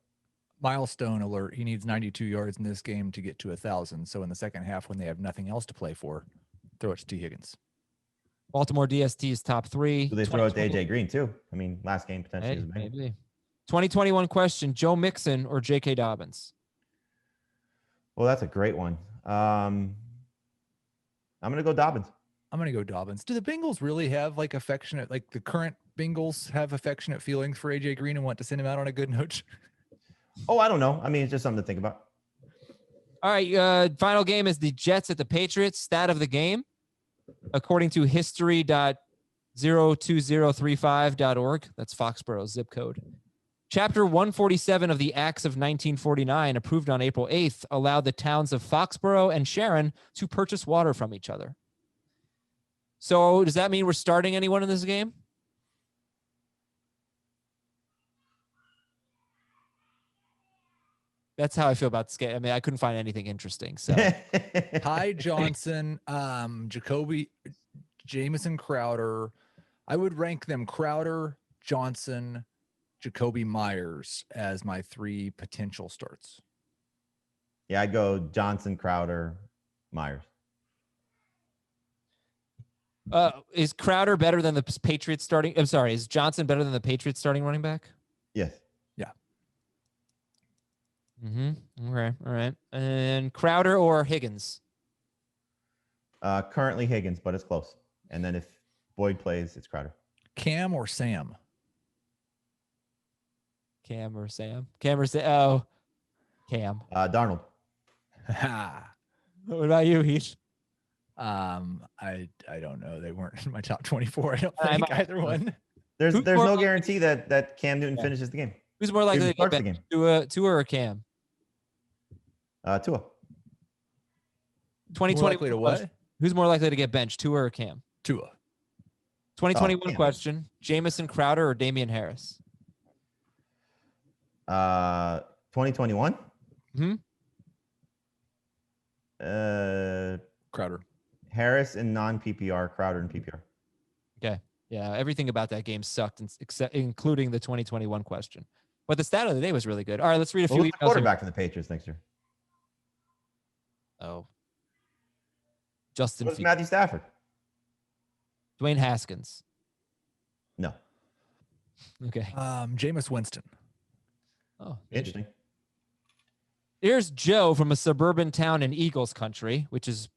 Milestone alert. He needs 92 yards in this game to get to 1,000. So in the second half, when they have nothing else to play for, throw it to T. Higgins. Baltimore DST is top 3. So they throw it to AJ Green too. I mean, last game potentially is a bang. Maybe. 2021 question, Joe Mixon or J.K. Dobbins? Well, that's a great one. I'm going to go Dobbins. I'm going to go Dobbins. Do the Bengals really have like affectionate, like the current Bengals have affectionate feelings for AJ Green and want to send him out on a good note? Oh, I don't know. I mean, it's just something to think about. All right. Final game is the Jets at the Patriots. Stat of the game, according to history.02035.org. That's Foxborough's zip code. Chapter 147 of the Acts of 1949, approved on April 8th, allowed the towns of Foxborough and Sharon to purchase water from each other. So does that mean we're starting anyone in this game? That's how I feel about this game. I mean, I couldn't find anything interesting. So Ty Johnson, Jacoby, Jamison Crowder. I would rank them Crowder, Johnson, Jacoby Myers as my 3 potential starts. Yeah, I'd go Johnson, Crowder, Myers. Is Crowder better than the Patriots starting? I'm sorry. Is Johnson better than the Patriots starting running back? Yes. Yeah. Okay. All right. And Crowder or Higgins? Currently Higgins, but it's close. And then if Boyd plays, it's Crowder. Cam or Sam? Cam or Sam? Cam or Sam? Oh, Cam. Darnold. What about you, Heath? I don't know. They weren't in my top 24. I don't think either one. There's no guarantee that Cam Newton finishes the game. Who's more likely to get benched, Tua or Cam? Tua. 2020 to what? Who's more likely to get benched, Tua or Cam? Tua. 2021 question: Jamison Crowder or Damian Harris? 2021. Crowder. Harris in non-PPR, Crowder in PPR. Okay. Yeah, everything about that game sucked, including the 2021 question. But the stat of the day was really good. All right, let's read a few Who's emails. the quarterback for the Patriots next year? Oh. Justin What's Fields. Matthew Stafford? Dwayne Haskins. No. Okay. Jameis Winston. Oh, Interesting. Here's Joe from a suburban town in Eagles country, which is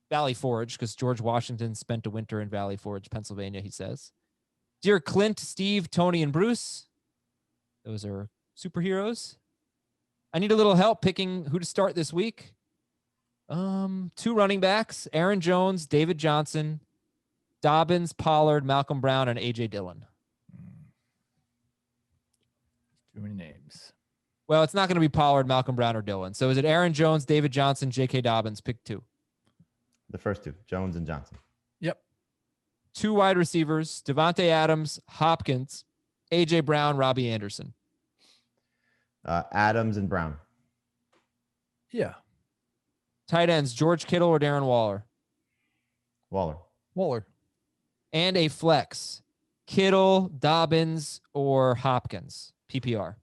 Valley Forge, because George Washington spent a winter in Valley Forge, Pennsylvania, he says. Dear Clint, Steve, Tony, and Bruce, those are superheroes. I need a little help picking who to start this week. 2 running backs, Aaron Jones, David Johnson, Dobbins, Pollard, Malcolm Brown, and A.J. Dillon. Too many names. Well, it's not going to be Pollard, Malcolm Brown, or Dillon. So is it Aaron Jones, David Johnson, J.K. Dobbins? Pick 2. The first 2, Jones and Johnson. Yep. 2 wide receivers, Devontae Adams, Hopkins, A.J. Brown, Robbie Anderson. Adams and Brown. Yeah. Tight ends, George Kittle or Darren Waller. Waller. And a flex, Kittle, Dobbins, or Hopkins. PPR. Why don't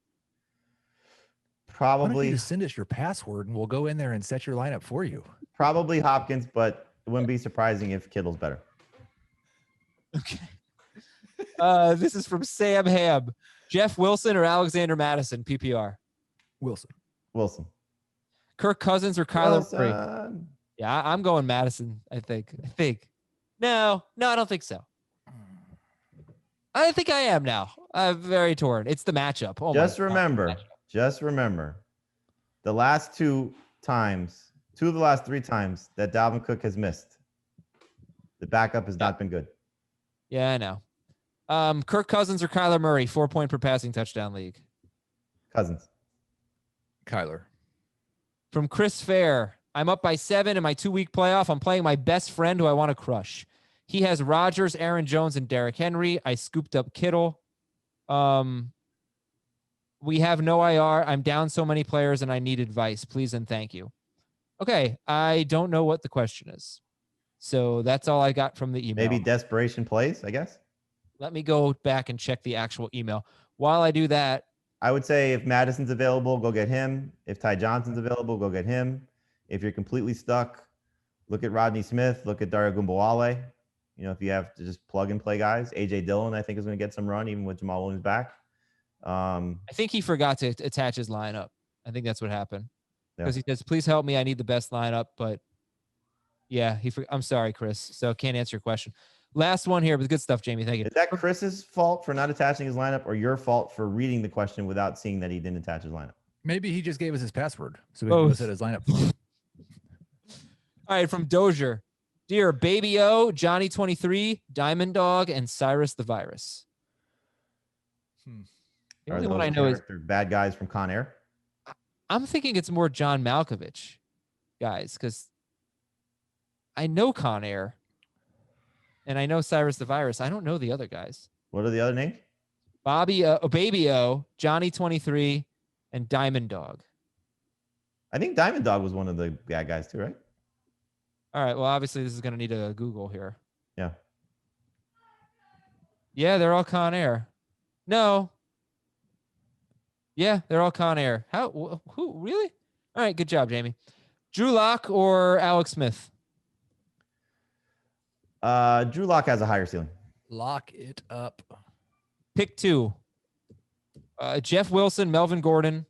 Probably you just send us your password and we'll go in there and set your lineup for you. Probably Hopkins, but it wouldn't be surprising if Kittle's better. Okay. This is from Sam Ham. Jeff Wilson or Alexander Madison? PPR. Wilson. Kirk Cousins or Kyler Murray? Wilson. Yeah, I'm going Madison, I think. No, I don't think so. I think I am now. I'm very torn. It's the matchup. Oh, Just remember, the last 2 of the last 3 times that Dalvin Cook has missed, the backup has not been good. Yeah, I know. Kirk Cousins or Kyler Murray? 4-point per passing touchdown league. Cousins. Kyler. From Chris Fair, I'm up by 7 in my 2-week playoff. I'm playing my best friend who I want to crush. He has Rodgers, Aaron Jones, and Derrick Henry. I scooped up Kittle. We have no IR. I'm down so many players and I need advice. Please and thank you. Okay. I don't know what the question is. So that's all I got from the email. Maybe desperation plays, I guess. Let me go back and check the actual email. While I do that, I would say if Madison's available, go get him. If Ty Johnson's available, go get him. If you're completely stuck, look at Rodney Smith. Look at Dario Gumbawale. You know, if you have to just plug and play guys. A.J. Dillon, I think, is going to get some run, even with Jamal Williams back. I think he forgot to attach his lineup. I think that's what happened. Yeah. Because he says, please help me. I need the best lineup. But Yeah, I'm sorry, Chris. So can't answer your question. Last one here, but good stuff, Jamie. Thank you. Is that Chris's fault for not attaching his lineup, or your fault for reading the question without seeing that he didn't attach his lineup? Maybe he just gave us his password, so we can go set his lineup. All right, from Dozier. Dear Baby O, Johnny 23, Diamond Dog, and Cyrus the Virus. The only one I know is bad guys from Con Air. I'm thinking it's more John Malkovich guys, because I know Con Air and I know Cyrus the Virus. I don't know the other guys. What are the other names? Baby O, Johnny 23, and Diamond Dog. I think Diamond Dog was one of the bad guys too, right? All right. Well, obviously this is going to need a Google here. Yeah. Yeah, they're all Con Air. No. Yeah, they're all Con Air. Who really? All right, good job, Jamie. Drew Lock or Alex Smith? Drew Lock has a higher ceiling. Lock it up. Pick 2. Jeff Wilson, Melvin Gordon,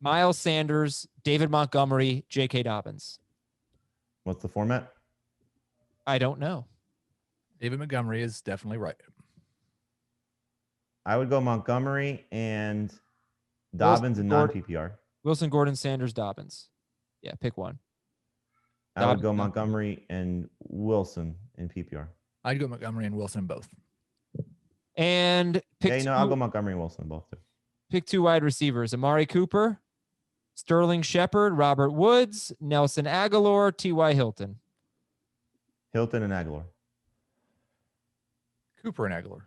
Miles Sanders, David Montgomery, J.K. Dobbins. What's the format? I don't know. David Montgomery is definitely right. I would go Montgomery and Dobbins and non-PPR. Wilson, Gordon, Sanders, Dobbins. Yeah, pick one. I would go Montgomery and Wilson in PPR. I'd go Montgomery and Wilson both. And pick I'll go Montgomery and Wilson both too. Pick 2 wide receivers: Amari Cooper, Sterling Shepard, Robert Woods, Nelson Aguilar, T.Y. Hilton. Hilton and Aguilar. Cooper and Aguilar.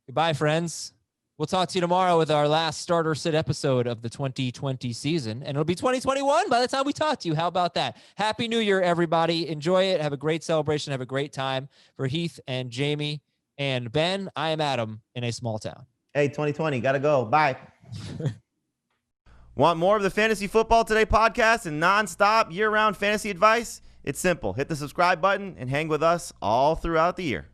Goodbye, friends. We'll talk to you tomorrow with our last starter sit episode of the 2020 season. And it'll be 2021 by the time we talk to you. How about that? Happy New Year, everybody. Enjoy it. Have a great celebration. Have a great time. For Heath and Jamie and Ben, I am Adam in a small town. Hey, 2020. Got to go. Bye. Want more of the Fantasy Football Today podcast and nonstop year-round fantasy advice? It's simple. Hit the subscribe button and hang with us all throughout the year.